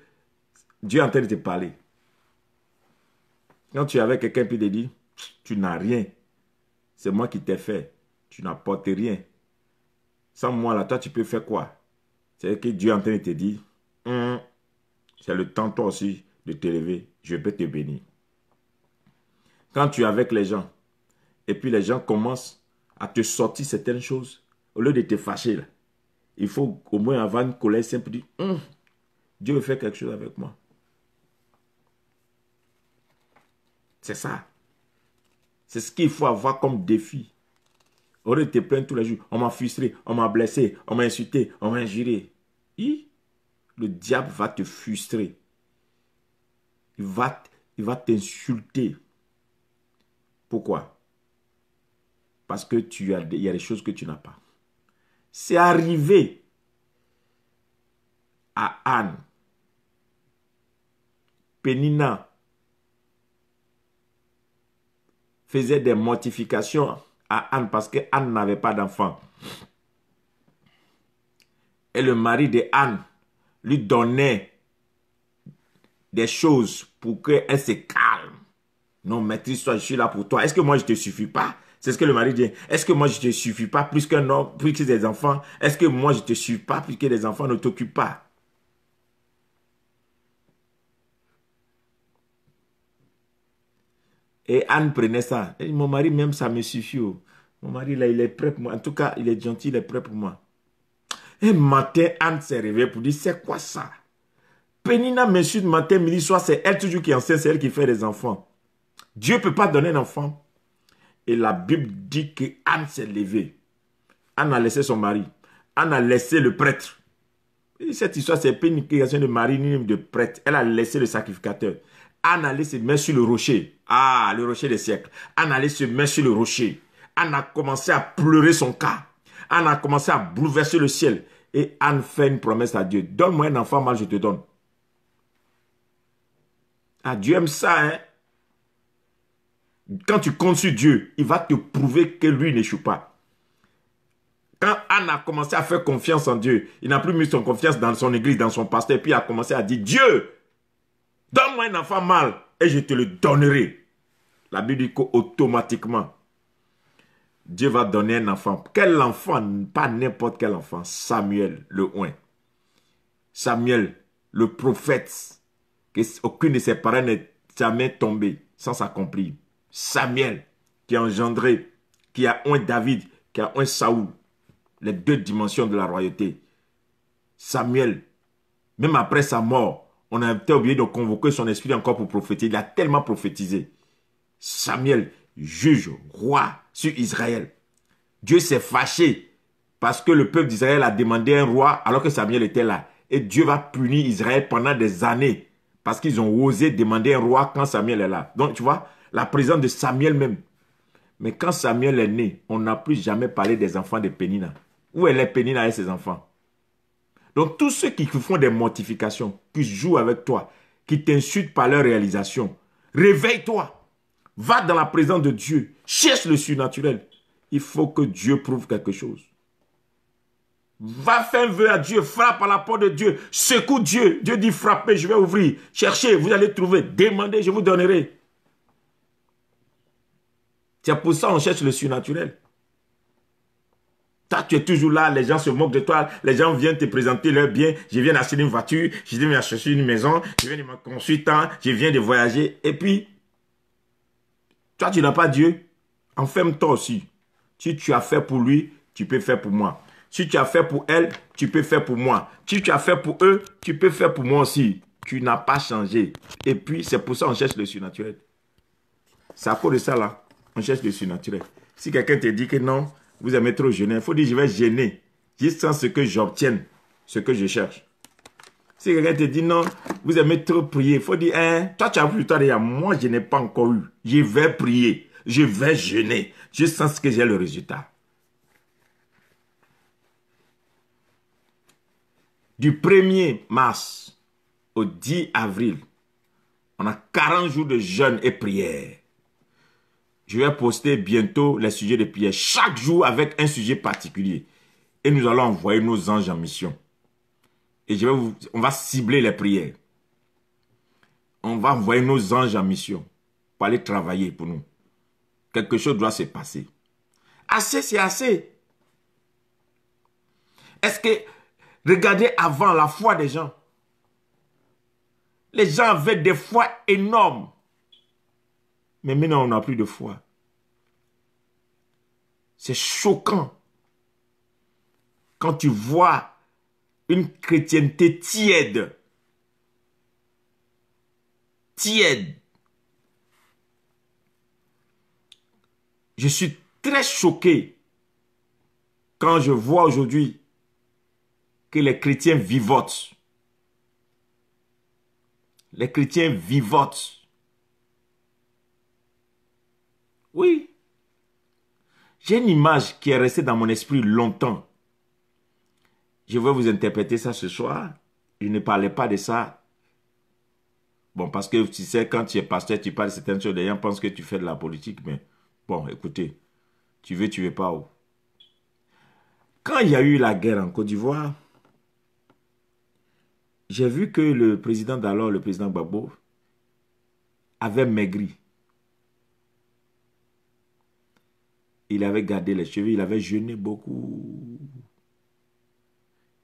Dieu est en train de te parler. Quand tu es avec quelqu'un qui te dit, tu n'as rien, c'est moi qui t'ai fait, tu n'apportes rien. Sans moi là, toi tu peux faire quoi? C'est que Dieu est en train de te dire, c'est le temps toi aussi de t'élever, je peux te bénir. Quand tu es avec les gens, et puis les gens commencent à te sortir certaines choses, au lieu de te fâcher là, il faut au moins avoir une colère simple, dire, Dieu veut faire quelque chose avec moi. C'est ça. C'est ce qu'il faut avoir comme défi. Au lieu de te plaindre tous les jours, on m'a frustré, on m'a blessé, on m'a insulté, on m'a injuré. Le diable va te frustrer. Il va t'insulter. Pourquoi? Parce que il y a des choses que tu n'as pas. C'est arrivé à Anne. Pénina faisait des mortifications à Anne parce que Anne n'avait pas d'enfant. Et le mari de Anne lui donnait des choses pour qu'elle se calme. Non, maîtrise-toi, je suis là pour toi. Est-ce que moi, je ne te suffis pas? C'est ce que le mari dit. Est-ce que moi, je ne te suffis pas plus qu'un homme, plus que des enfants? Est-ce que moi, je ne te suffis pas plus que des enfants ne t'occupent pas? Et Anne prenait ça. Et mon mari, même ça me suffit. Oh. Mon mari, là, il est prêt pour moi. En tout cas, il est gentil, il est prêt pour moi. Un matin, Anne s'est réveillée pour dire, c'est quoi ça? Pénina m'insulte matin, midi, soir, c'est elle toujours qui enseigne, c'est elle qui fait des enfants. Dieu ne peut pas donner un enfant. Et la Bible dit que Anne s'est levée. Anne a laissé son mari. Anne a laissé le prêtre. Et cette histoire, c'est pas une question de mari ni de prêtre. Elle a laissé le sacrificateur. Anne allait se mettre sur le rocher. Ah, le rocher des siècles. Anne allait se mettre sur le rocher. Anne a commencé à pleurer son cas. Anne a commencé à bouleverser le ciel. Et Anne fait une promesse à Dieu. Donne-moi un enfant, moi je te donne. Ah, Dieu aime ça, hein. Quand tu comptes sur Dieu, il va te prouver que lui n'échoue pas. Quand Anne a commencé à faire confiance en Dieu, il n'a plus mis son confiance dans son église, dans son pasteur, et puis il a commencé à dire, Dieu, donne-moi un enfant mâle et je te le donnerai. La Bible dit qu'automatiquement, Dieu va donner un enfant. Quel enfant? Pas n'importe quel enfant. Samuel, le oint. Samuel, le prophète, qu'aucune de ses parents n'est jamais tombé sans s'accomplir. Samuel, qui a engendré, qui a oint David, qui a oint Saoul. Les deux dimensions de la royauté. Samuel, même après sa mort, on a peut-être oublié de convoquer son esprit encore pour prophétiser. Il a tellement prophétisé. Samuel, juge, roi sur Israël. Dieu s'est fâché parce que le peuple d'Israël a demandé un roi alors que Samuel était là. Et Dieu va punir Israël pendant des années parce qu'ils ont osé demander un roi quand Samuel est là. Donc tu vois, la présence de Samuel même. Mais quand Samuel est né, on n'a plus jamais parlé des enfants de Pénina. Où est Pénina et ses enfants? Donc tous ceux qui font des mortifications, qui jouent avec toi, qui t'insultent par leur réalisation, réveille-toi. Va dans la présence de Dieu. Cherche le surnaturel. Il faut que Dieu prouve quelque chose. Va faire un vœu à Dieu. Frappe à la porte de Dieu. Secoue Dieu. Dieu dit frappez, je vais ouvrir. Cherchez, vous allez trouver. Demandez, je vous donnerai. C'est pour ça qu'on cherche le surnaturel. Toi, tu es toujours là, les gens se moquent de toi, les gens viennent te présenter leurs biens. Je viens d'acheter une voiture, je viens d'acheter une maison, je viens de me construire tant, je viens de voyager. Et puis, toi, tu n'as pas Dieu. Enferme-toi aussi. Si tu as fait pour lui, tu peux faire pour moi. Si tu as fait pour elle, tu peux faire pour moi. Si tu as fait pour eux, tu peux faire pour moi aussi. Tu n'as pas changé. Et puis, c'est pour ça qu'on cherche le surnaturel. C'est à cause de ça, là. On cherche le surnaturel. Si quelqu'un te dit que non, vous aimez trop jeûner, il faut dire je vais gêner. Juste sans ce que j'obtienne, ce que je cherche. Si quelqu'un te dit non, vous aimez trop prier, il faut dire, hein, toi tu as vu, toi déjà, moi je n'ai pas encore eu. Je vais prier, je vais jeûner. Je sens que j'ai le résultat. Du 1er mars au 10 avril, on a 40 jours de jeûne et prière. Je vais poster bientôt les sujets de prière, chaque jour avec un sujet particulier. Et nous allons envoyer nos anges en mission. Et on va cibler les prières. On va envoyer nos anges en mission pour aller travailler pour nous. Quelque chose doit se passer. Assez, c'est assez. Est-ce que, regardez avant la foi des gens. Les gens avaient des foi énormes. Mais maintenant, on n'a plus de foi. C'est choquant. Quand tu vois une chrétienté tiède. Tiède. Je suis très choqué quand je vois aujourd'hui que les chrétiens vivotent. Les chrétiens vivotent. Oui. J'ai une image qui est restée dans mon esprit longtemps. Je vais vous interpréter ça ce soir. Je ne parlais pas de ça. Bon, parce que tu sais, quand tu es pasteur, tu parles de certaines choses. Les gens pensent que tu fais de la politique. Mais bon, écoutez, tu veux pas. Oh. Quand il y a eu la guerre en Côte d'Ivoire, j'ai vu que le président d'alors, le président Gbagbo, avait maigri. Il avait gardé les cheveux, il avait jeûné beaucoup.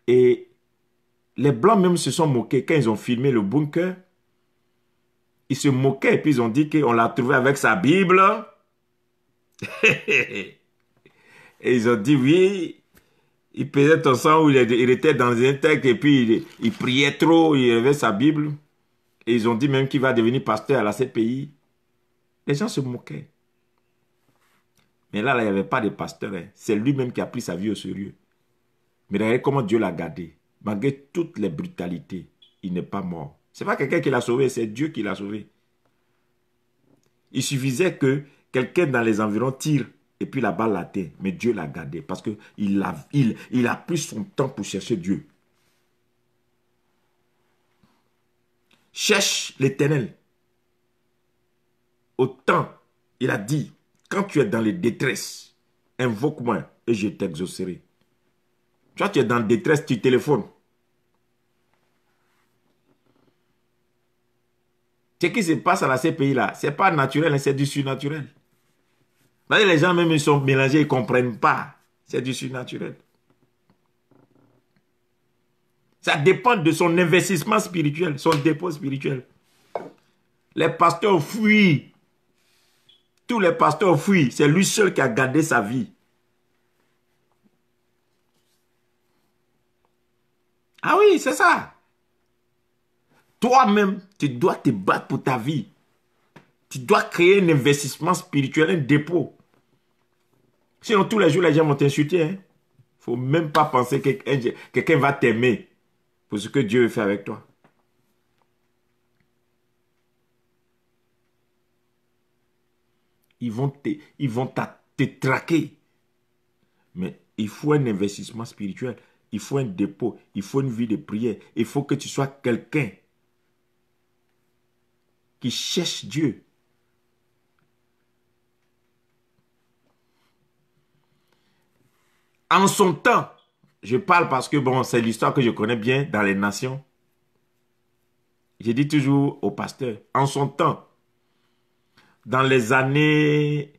Et les Blancs même se sont moqués. Quand ils ont filmé le bunker, ils se moquaient et puis ils ont dit qu'on l'a trouvé avec sa Bible. Et ils ont dit oui, il pesait ton sang, il était dans un texte et puis il priait trop, il avait sa Bible. Et ils ont dit même qu'il va devenir pasteur à la CPI. Les gens se moquaient. Mais là, il n'y avait pas de pasteur. Hein. C'est lui-même qui a pris sa vie au sérieux. Mais regardez comment Dieu l'a gardé. Malgré toutes les brutalités, il n'est pas mort. Ce n'est pas quelqu'un qui l'a sauvé, c'est Dieu qui l'a sauvé. Il suffisait que quelqu'un dans les environs tire et puis la balle l'atteint. Mais Dieu l'a gardé parce qu'il a pris son temps pour chercher Dieu. Cherche l'Éternel. Autant, il a dit, quand tu es dans les détresses, invoque-moi et je t'exaucerai. Toi, tu es dans la détresse, tu téléphones. Ce qui se passe à la CPI là, ce n'est pas naturel, c'est du surnaturel. Les gens même ils sont mélangés, ils ne comprennent pas. C'est du surnaturel. Ça dépend de son investissement spirituel, son dépôt spirituel. Les pasteurs fuient. Tous les pasteurs fuient. C'est lui seul qui a gardé sa vie. Ah oui, c'est ça. Toi-même, tu dois te battre pour ta vie. Tu dois créer un investissement spirituel, un dépôt. Sinon, tous les jours, les gens vont t'insulter. Il ne faut même pas penser que quelqu'un va t'aimer pour ce que Dieu fait avec toi. Ils vont te traquer. Mais il faut un investissement spirituel. Il faut un dépôt. Il faut une vie de prière. Il faut que tu sois quelqu'un qui cherche Dieu. En son temps, je parle parce que bon, c'est l'histoire que je connais bien dans les nations. Je dis toujours au pasteur, en son temps, dans les années,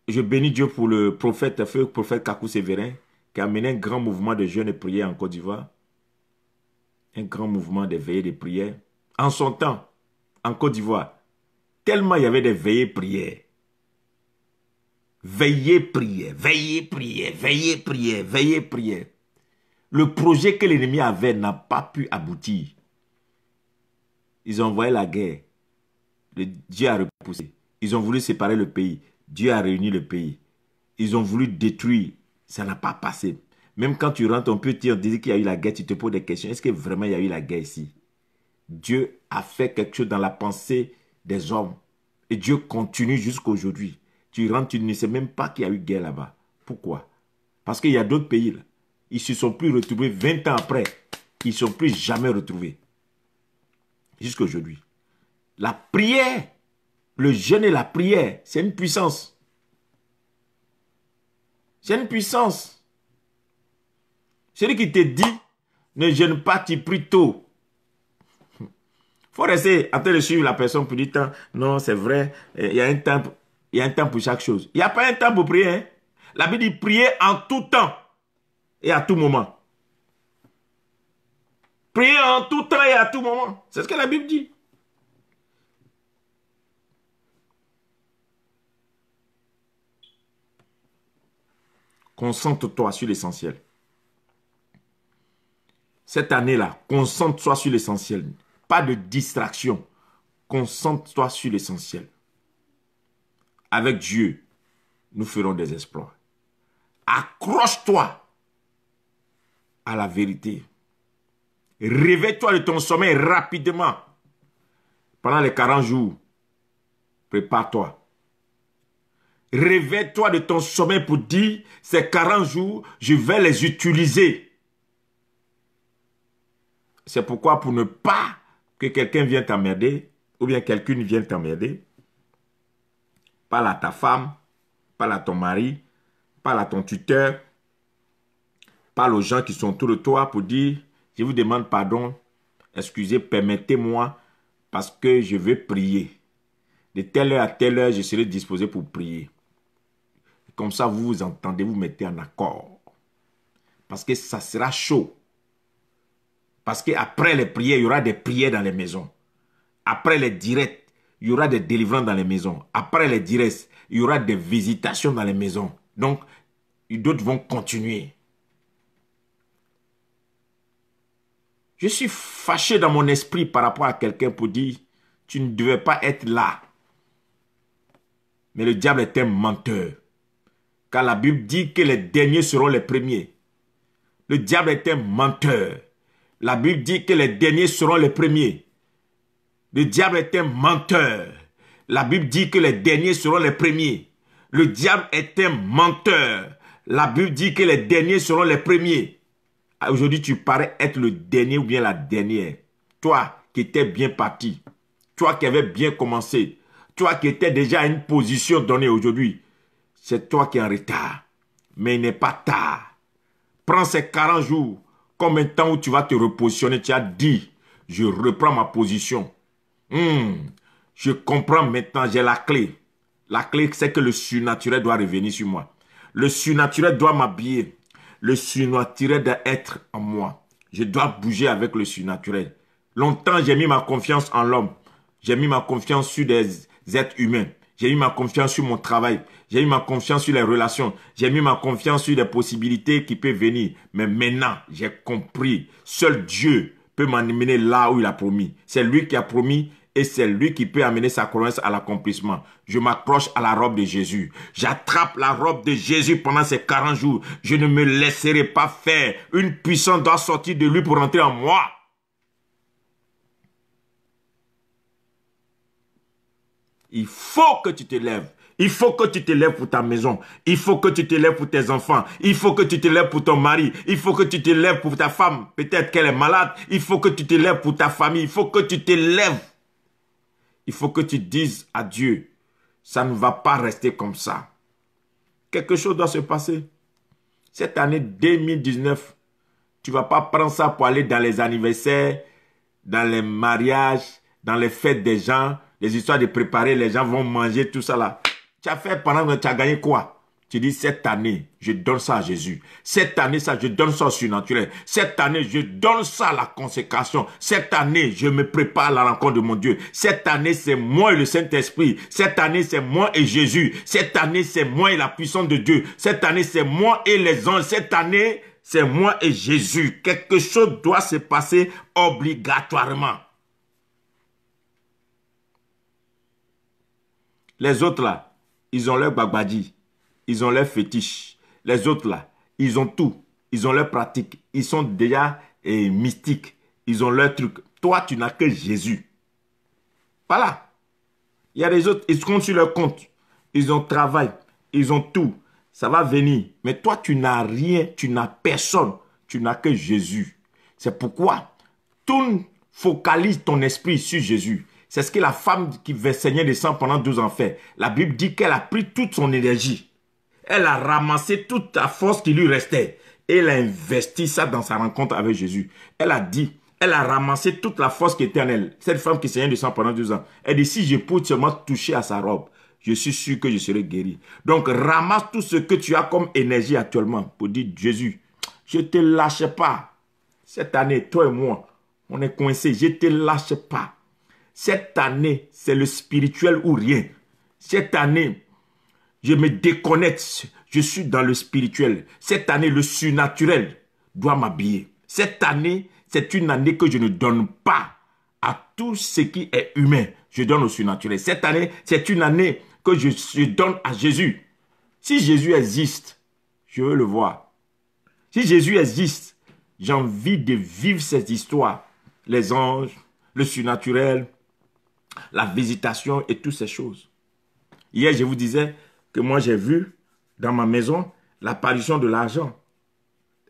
je bénis Dieu pour le prophète, feu prophète Kakou Sévérin, qui a mené un grand mouvement de jeûne et prière en Côte d'Ivoire. Un grand mouvement de veillées de prière. En son temps, en Côte d'Ivoire, tellement il y avait des veillées prières. Veillez prière, veillez prière, veillez prière, veillez prière. Le projet que l'ennemi avait n'a pas pu aboutir. Ils ont envoyé la guerre. Dieu a repoussé. Ils ont voulu séparer le pays. Dieu a réuni le pays. Ils ont voulu détruire. Ça n'a pas passé. Même quand tu rentres, on peut te dire qu'il y a eu la guerre, tu te poses des questions. Est-ce que vraiment il y a eu la guerre ici? Dieu a fait quelque chose dans la pensée des hommes. Et Dieu continue jusqu'à aujourd'hui. Tu rentres, tu ne sais même pas qu'il y a eu guerre là-bas. Pourquoi? Parce qu'il y a d'autres pays là. Ils ne se sont plus retrouvés 20 ans après. Ils ne sont plus jamais retrouvés. Jusqu'à aujourd'hui. La prière, le jeûne et la prière, c'est une puissance. C'est une puissance. Celui qui te dit, ne jeûne pas, tu pries tôt. Il faut rester en train de suivre la personne pour dire, non, c'est vrai, il y a un temps pour chaque chose. Il n'y a pas un temps pour prier. Hein? La Bible dit prier en tout temps et à tout moment. Prier en tout temps et à tout moment. C'est ce que la Bible dit. Concentre-toi sur l'essentiel. Cette année-là, concentre-toi sur l'essentiel. Pas de distraction. Concentre-toi sur l'essentiel. Avec Dieu, nous ferons des exploits. Accroche-toi à la vérité. Réveille-toi de ton sommeil rapidement. Pendant les 40 jours, prépare-toi. Réveille-toi de ton sommeil pour dire, ces 40 jours, je vais les utiliser. C'est pourquoi pour ne pas que quelqu'un vienne t'emmerder, ou bien quelqu'un vienne t'emmerder, parle à ta femme, parle à ton mari, parle à ton tuteur, parle aux gens qui sont autour de toi pour dire, je vous demande pardon, excusez, permettez-moi, parce que je veux prier. De telle heure à telle heure, je serai disposé pour prier. Comme ça, vous vous entendez, vous mettez en accord. Parce que ça sera chaud. Parce qu'après les prières, il y aura des prières dans les maisons. Après les directs, il y aura des délivrances dans les maisons. Après les directs, il y aura des visitations dans les maisons. Donc, d'autres vont continuer. Je suis fâché dans mon esprit par rapport à quelqu'un pour dire, tu ne devais pas être là. Mais le diable est un menteur. Car la Bible dit que les derniers seront les premiers. Le diable est un menteur. La Bible dit que les derniers seront les premiers. Le diable est un menteur. La Bible dit que les derniers seront les premiers. Le diable est un menteur. La Bible dit que les derniers seront les premiers. Aujourd'hui, tu parais être le dernier ou bien la dernière. Toi qui étais bien parti. Toi qui avais bien commencé. Toi qui étais déjà à une position donnée aujourd'hui. C'est toi qui es en retard. Mais il n'est pas tard. Prends ces 40 jours. Comme un temps où tu vas te repositionner. Tu as dit, je reprends ma position. Je comprends maintenant, j'ai la clé. La clé, c'est que le surnaturel doit revenir sur moi. Le surnaturel doit m'habiller. Le surnaturel doit être en moi. Je dois bouger avec le surnaturel. Longtemps, j'ai mis ma confiance en l'homme. J'ai mis ma confiance sur des êtres humains. J'ai mis ma confiance sur mon travail. J'ai mis ma confiance sur les relations. J'ai mis ma confiance sur les possibilités qui peuvent venir. Mais maintenant, j'ai compris. Seul Dieu peut m'amener là où il a promis. C'est lui qui a promis et c'est lui qui peut amener sa promesse à l'accomplissement. Je m'accroche à la robe de Jésus. J'attrape la robe de Jésus pendant ces 40 jours. Je ne me laisserai pas faire. Une puissance doit sortir de lui pour entrer en moi. Il faut que tu te lèves. Il faut que tu te lèves pour ta maison. Il faut que tu te lèves pour tes enfants. Il faut que tu te lèves pour ton mari. Il faut que tu te lèves pour ta femme. Peut-être qu'elle est malade. Il faut que tu te lèves pour ta famille. Il faut que tu te lèves. Il faut que tu dises à Dieu, ça ne va pas rester comme ça. Quelque chose doit se passer. Cette année 2019, tu ne vas pas prendre ça pour aller dans les anniversaires, dans les mariages, dans les fêtes des gens, les histoires de préparer, les gens vont manger, tout ça là. Tu as fait pendant que tu as gagné quoi? Tu dis, cette année, je donne ça à Jésus. Cette année, ça, je donne ça au surnaturel. Cette année, je donne ça à la consécration. Cette année, je me prépare à la rencontre de mon Dieu. Cette année, c'est moi et le Saint-Esprit. Cette année, c'est moi et Jésus. Cette année, c'est moi et la puissance de Dieu. Cette année, c'est moi et les anges. Cette année, c'est moi et Jésus. Quelque chose doit se passer obligatoirement. Les autres là, ils ont leur bagbadi, ils ont leur fétiche. Les autres là, ils ont tout. Ils ont leur pratique. Ils sont déjà mystiques. Ils ont leur truc. Toi, tu n'as que Jésus. Voilà. Il y a les autres, ils comptent sur leur compte. Ils ont travail. Ils ont tout. Ça va venir. Mais toi, tu n'as rien. Tu n'as personne. Tu n'as que Jésus. C'est pourquoi tourne, focalise ton esprit sur Jésus. C'est ce que la femme qui saignait de sang pendant 12 ans fait. La Bible dit qu'elle a pris toute son énergie. Elle a ramassé toute la force qui lui restait. Et elle a investi ça dans sa rencontre avec Jésus. Elle a dit, elle a ramassé toute la force qui était en elle. Cette femme qui saignait de sang pendant 12 ans. Elle dit, si je peux seulement toucher à sa robe, je suis sûr que je serai guéri. Donc ramasse tout ce que tu as comme énergie actuellement pour dire, Jésus, je ne te lâche pas. Cette année, toi et moi, on est coincés. Je ne te lâche pas. Cette année, c'est le spirituel ou rien. Cette année, je me déconnecte. Je suis dans le spirituel. Cette année, le surnaturel doit m'habiller. Cette année, c'est une année que je ne donne pas à tout ce qui est humain. Je donne au surnaturel. Cette année, c'est une année que je donne à Jésus. Si Jésus existe, je veux le voir. Si Jésus existe, j'ai envie de vivre cette histoire. Les anges, le surnaturel, la visitation et toutes ces choses. Hier, je vous disais que moi, j'ai vu dans ma maison l'apparition de l'argent.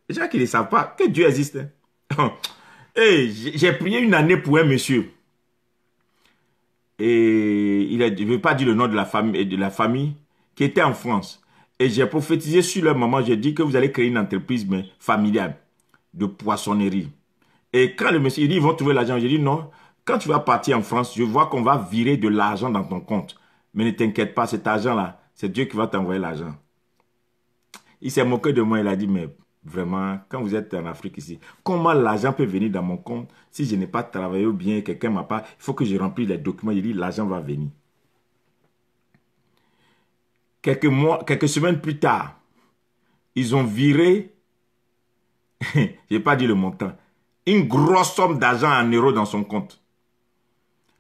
Les gens qui ne savent pas que Dieu existe. Et j'ai prié une année pour un monsieur. Et je ne veux pas dire le nom de la famille qui était en France. Et j'ai prophétisé sur leur maman. J'ai dit que vous allez créer une entreprise familiale de poissonnerie. Et quand le monsieur dit, ils vont trouver l'argent, j'ai dit non. Quand tu vas partir en France, je vois qu'on va virer de l'argent dans ton compte. Mais ne t'inquiète pas, cet argent-là, c'est Dieu qui va t'envoyer l'argent. Il s'est moqué de moi, il a dit, mais vraiment, quand vous êtes en Afrique ici, comment l'argent peut venir dans mon compte si je n'ai pas travaillé ou bien quelqu'un m'a pas... Il faut que je remplisse les documents, il dit, l'argent va venir. Quelques semaines plus tard, ils ont viré, je n'ai pas dit le montant, une grosse somme d'argent en euros dans son compte.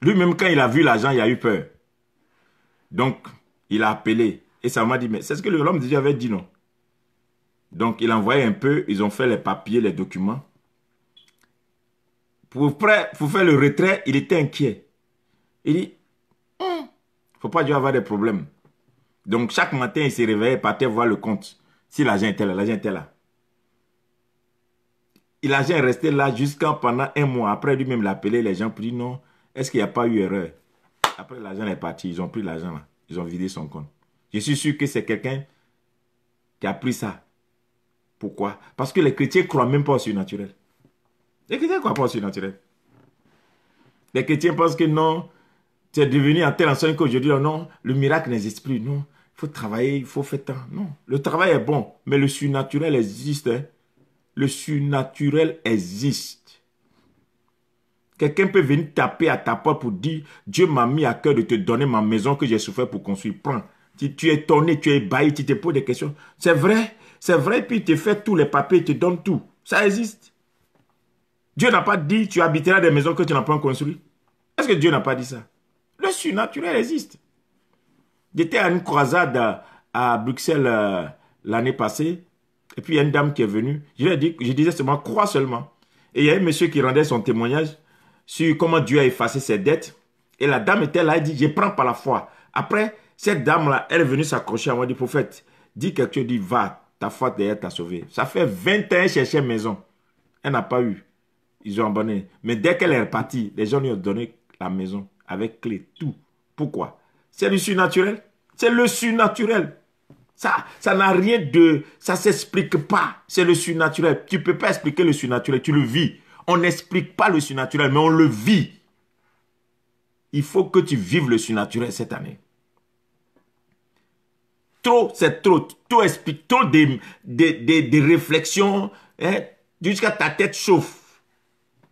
Lui-même, quand il a vu l'argent, il a eu peur. Donc, il a appelé. Et ça m'a dit, mais c'est ce que l'homme de Dieu avait dit, non? Donc, il a envoyé un peu, ils ont fait les papiers, les documents. Pour faire le retrait, il était inquiet. Il dit, il ne faut pas Dieu avoir des problèmes. Donc, chaque matin, il s'est réveillé, il partait voir le compte. Si l'argent était là, l'argent était là. Et l'argent est resté là jusqu'à pendant un mois. Après, lui-même, il a appelé les gens pour dire non, est-ce qu'il n'y a pas eu erreur? Après, l'argent est parti. Ils ont pris l'argent là. Ils ont vidé son compte. Je suis sûr que c'est quelqu'un qui a pris ça. Pourquoi? Parce que les chrétiens ne croient même pas au surnaturel. Les chrétiens ne croient pas au surnaturel. Les chrétiens pensent que non, tu es devenu en telle enseigne qu'aujourd'hui, non, le miracle n'existe plus. Non, il faut travailler, il faut faire tant. Non, le travail est bon, mais le surnaturel existe. Hein. Le surnaturel existe. Quelqu'un peut venir taper à ta porte pour dire, Dieu m'a mis à cœur de te donner ma maison que j'ai souffert pour construire. Prends. Tu es étonné, tu es ébahi, tu te poses des questions. C'est vrai, puis il te fait tous les papiers, il te donne tout. Ça existe. Dieu n'a pas dit, tu habiteras des maisons que tu n'as pas construites. Est-ce que Dieu n'a pas dit ça? Le surnaturel existe. J'étais à une croisade à Bruxelles l'année passée. Et puis il y a une dame qui est venue. Je disais seulement, crois seulement. Et il y a un monsieur qui rendait son témoignage sur comment Dieu a effacé ses dettes. Et la dame était là, elle dit, je prends par la foi. Après, cette dame-là, elle est venue s'accrocher à moi, dit, prophète, dis quelque chose, dit, va, ta foi derrière t'a sauvé. Ça fait 21 chercher maison. Elle n'a pas eu. Ils ont abandonné. Mais dès qu'elle est repartie, les gens lui ont donné la maison avec clé, tout. Pourquoi? C'est le surnaturel. C'est le surnaturel. Ça n'a rien de... Ça ne s'explique pas. C'est le surnaturel. Tu ne peux pas expliquer le surnaturel. Tu le vis. On n'explique pas le surnaturel, mais on le vit. Il faut que tu vives le surnaturel cette année. Trop, c'est trop. Trop explique. Trop des réflexions. Hein, jusqu'à ta tête chauffe.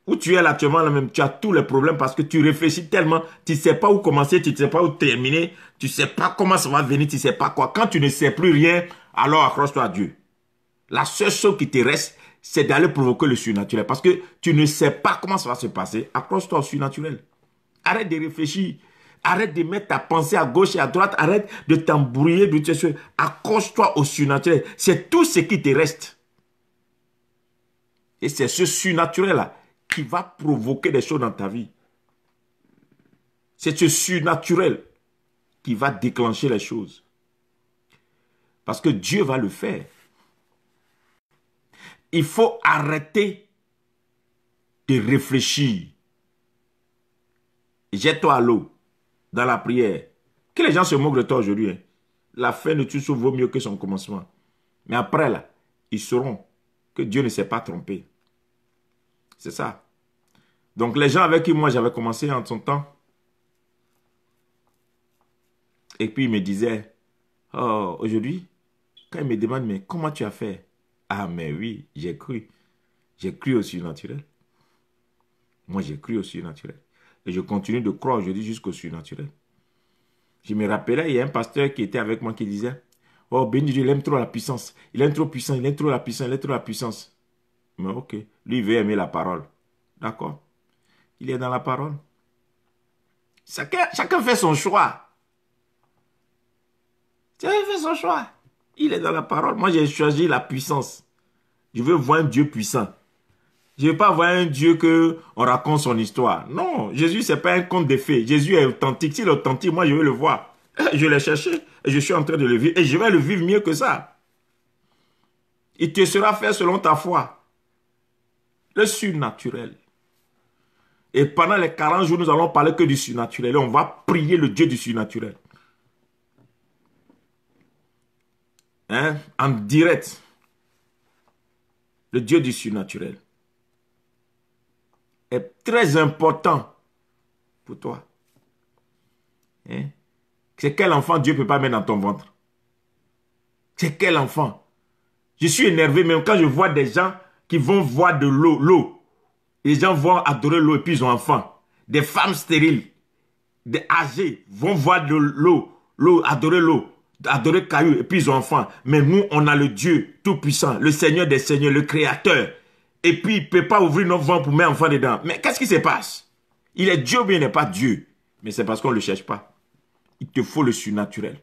Où tu es là actuellement, là même, tu as tous les problèmes parce que tu réfléchis tellement, tu ne sais pas où commencer, tu ne sais pas où terminer, tu ne sais pas comment ça va venir, tu ne sais pas quoi. Quand tu ne sais plus rien, alors accroche-toi à Dieu. La seule chose qui te reste, c'est d'aller provoquer le surnaturel parce que tu ne sais pas comment ça va se passer. Accroche-toi au surnaturel. Arrête de réfléchir. Arrête de mettre ta pensée à gauche et à droite. Arrête de t'embrouiller. Accroche-toi au surnaturel. C'est tout ce qui te reste. Et c'est ce surnaturel-là qui va provoquer des choses dans ta vie. C'est ce surnaturel qui va déclencher les choses. Parce que Dieu va le faire. Il faut arrêter de réfléchir. Jette-toi à l'eau, dans la prière. Que les gens se moquent de toi aujourd'hui. Hein. La fin de tout ça vaut mieux que son commencement. Mais après, là, ils sauront que Dieu ne s'est pas trompé. C'est ça. Donc, les gens avec qui moi j'avais commencé en son temps, et puis ils me disaient, oh, aujourd'hui, quand ils me demandent, mais comment tu as fait? Ah, mais oui, j'ai cru. J'ai cru au surnaturel. Moi, j'ai cru au surnaturel. Et je continue de croire aujourd'hui jusqu'au surnaturel. Je me rappelais, il y a un pasteur qui était avec moi qui disait, oh, béni Dieu, il aime trop la puissance. Il aime trop puissance, il aime trop la puissance, il aime trop la puissance. Mais ok, lui, il veut aimer la parole. D'accord? Il est dans la parole. Chacun fait son choix. Chacun fait son choix. Il est dans la parole. Moi, j'ai choisi la puissance. Je veux voir un Dieu puissant. Je ne veux pas voir un Dieu qu'on raconte son histoire. Non, Jésus, ce n'est pas un conte de fées. Jésus est authentique. S'il est authentique, moi, je veux le voir. Je l'ai cherché et je suis en train de le vivre. Et je vais le vivre mieux que ça. Il te sera fait selon ta foi. Le surnaturel. Et pendant les 40 jours, nous allons parler que du surnaturel. Et on va prier le Dieu du surnaturel. Hein? En direct. Le Dieu du surnaturel est très important pour toi. Hein? C'est quel enfant Dieu ne peut pas mettre dans ton ventre? C'est quel enfant? Je suis énervé même quand je vois des gens qui vont voir de l'eau. Les gens vont adorer l'eau et puis ils ont enfant. Des femmes stériles, des âgés vont voir de l'eau, adorer caillou et puis ils ont enfant. Mais nous, on a le Dieu tout-puissant, le Seigneur des Seigneurs, le Créateur. Et puis, il ne peut pas ouvrir nos ventres pour mettre enfant dedans. Mais qu'est-ce qui se passe? Il est Dieu ou bien il n'est pas Dieu? Mais c'est parce qu'on ne le cherche pas. Il te faut le surnaturel.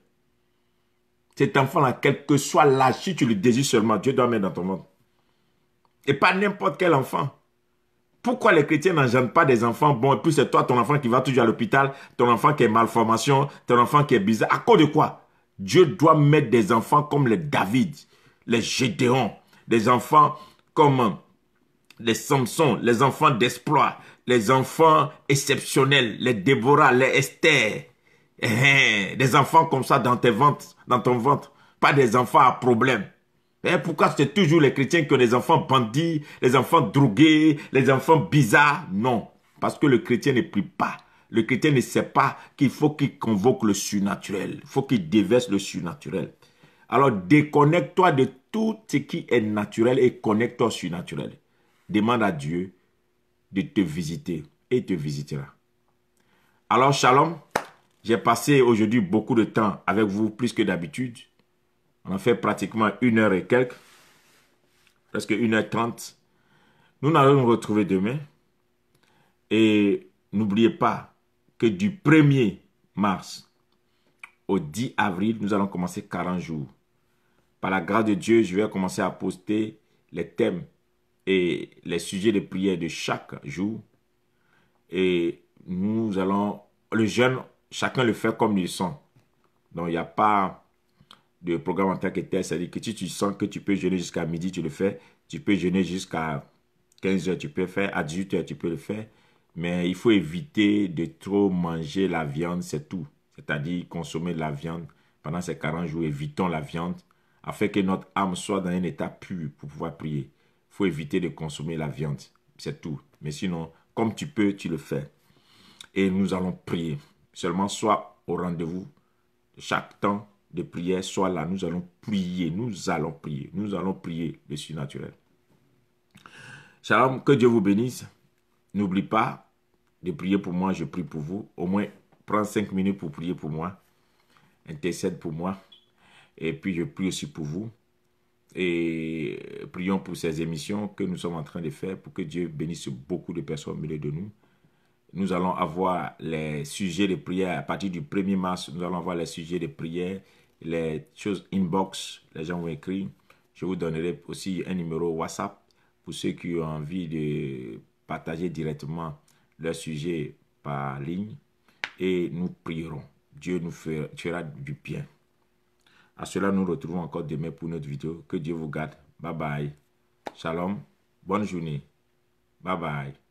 Cet enfant-là, quel que soit l'âge, si tu le désires seulement, Dieu doit mettre dans ton ventre. Et pas n'importe quel enfant. Pourquoi les chrétiens n'engendrent pas des enfants bons et puis c'est toi, ton enfant qui va toujours à l'hôpital, ton enfant qui est malformation, ton enfant qui est bizarre? À cause de quoi? Dieu doit mettre des enfants comme les David, les Gédéon, des enfants comme les Samson, les enfants d'exploit, les enfants exceptionnels, les Déborah, les Esther. Des enfants comme ça dans ton ventre, pas des enfants à problème. Pourquoi c'est toujours les chrétiens qui ont des enfants bandits, les enfants drogués, les enfants bizarres? Non, parce que le chrétien ne prie pas. Le chrétien ne sait pas qu'il faut qu'il convoque le surnaturel. Il faut qu'il déverse le surnaturel. Alors déconnecte-toi de tout ce qui est naturel et connecte-toi au surnaturel. Demande à Dieu de te visiter et il te visitera. Alors shalom, j'ai passé aujourd'hui beaucoup de temps avec vous, plus que d'habitude. On a fait pratiquement 1 heure et quelques, presque 1h30. Nous allons nous retrouver demain. Et n'oubliez pas que du 1er mars au 10 avril, nous allons commencer 40 jours. Par la grâce de Dieu, je vais commencer à poster les thèmes et les sujets de prière de chaque jour. Et nous allons, le jeûne, chacun le fait comme il sent. Donc, il n'y a pas de programme en tant que tel. C'est-à-dire que si tu sens que tu peux jeûner jusqu'à midi, tu le fais. Tu peux jeûner jusqu'à 15 heures, tu peux le faire. À 18 heures, tu peux le faire. Mais il faut éviter de trop manger la viande, c'est tout. C'est-à-dire consommer de la viande pendant ces 40 jours. Évitons la viande afin que notre âme soit dans un état pur pour pouvoir prier. Il faut éviter de consommer la viande. C'est tout. Mais sinon, comme tu peux, tu le fais. Et nous allons prier. Seulement sois au rendez-vous. Chaque temps de prière, sois là. Nous allons prier. Nous allons prier. Nous allons prier le surnaturel. Shalom, que Dieu vous bénisse. N'oublie pas de prier pour moi. Je prie pour vous. Au moins, prends 5 minutes pour prier pour moi. Intercède pour moi. Et puis, je prie aussi pour vous. Et prions pour ces émissions que nous sommes en train de faire pour que Dieu bénisse beaucoup de personnes au milieu de nous. nous allons avoir les sujets de prière. À partir du 1er mars, nous allons avoir les sujets de prière, les choses inbox, les gens vont écrire. Je vous donnerai aussi un numéro WhatsApp pour ceux qui ont envie de partager directement leur sujet par ligne. Et nous prierons. Dieu nous fera du bien. À cela, nous retrouvons encore demain pour notre vidéo. Que Dieu vous garde. Bye bye. Shalom. Bonne journée. Bye bye.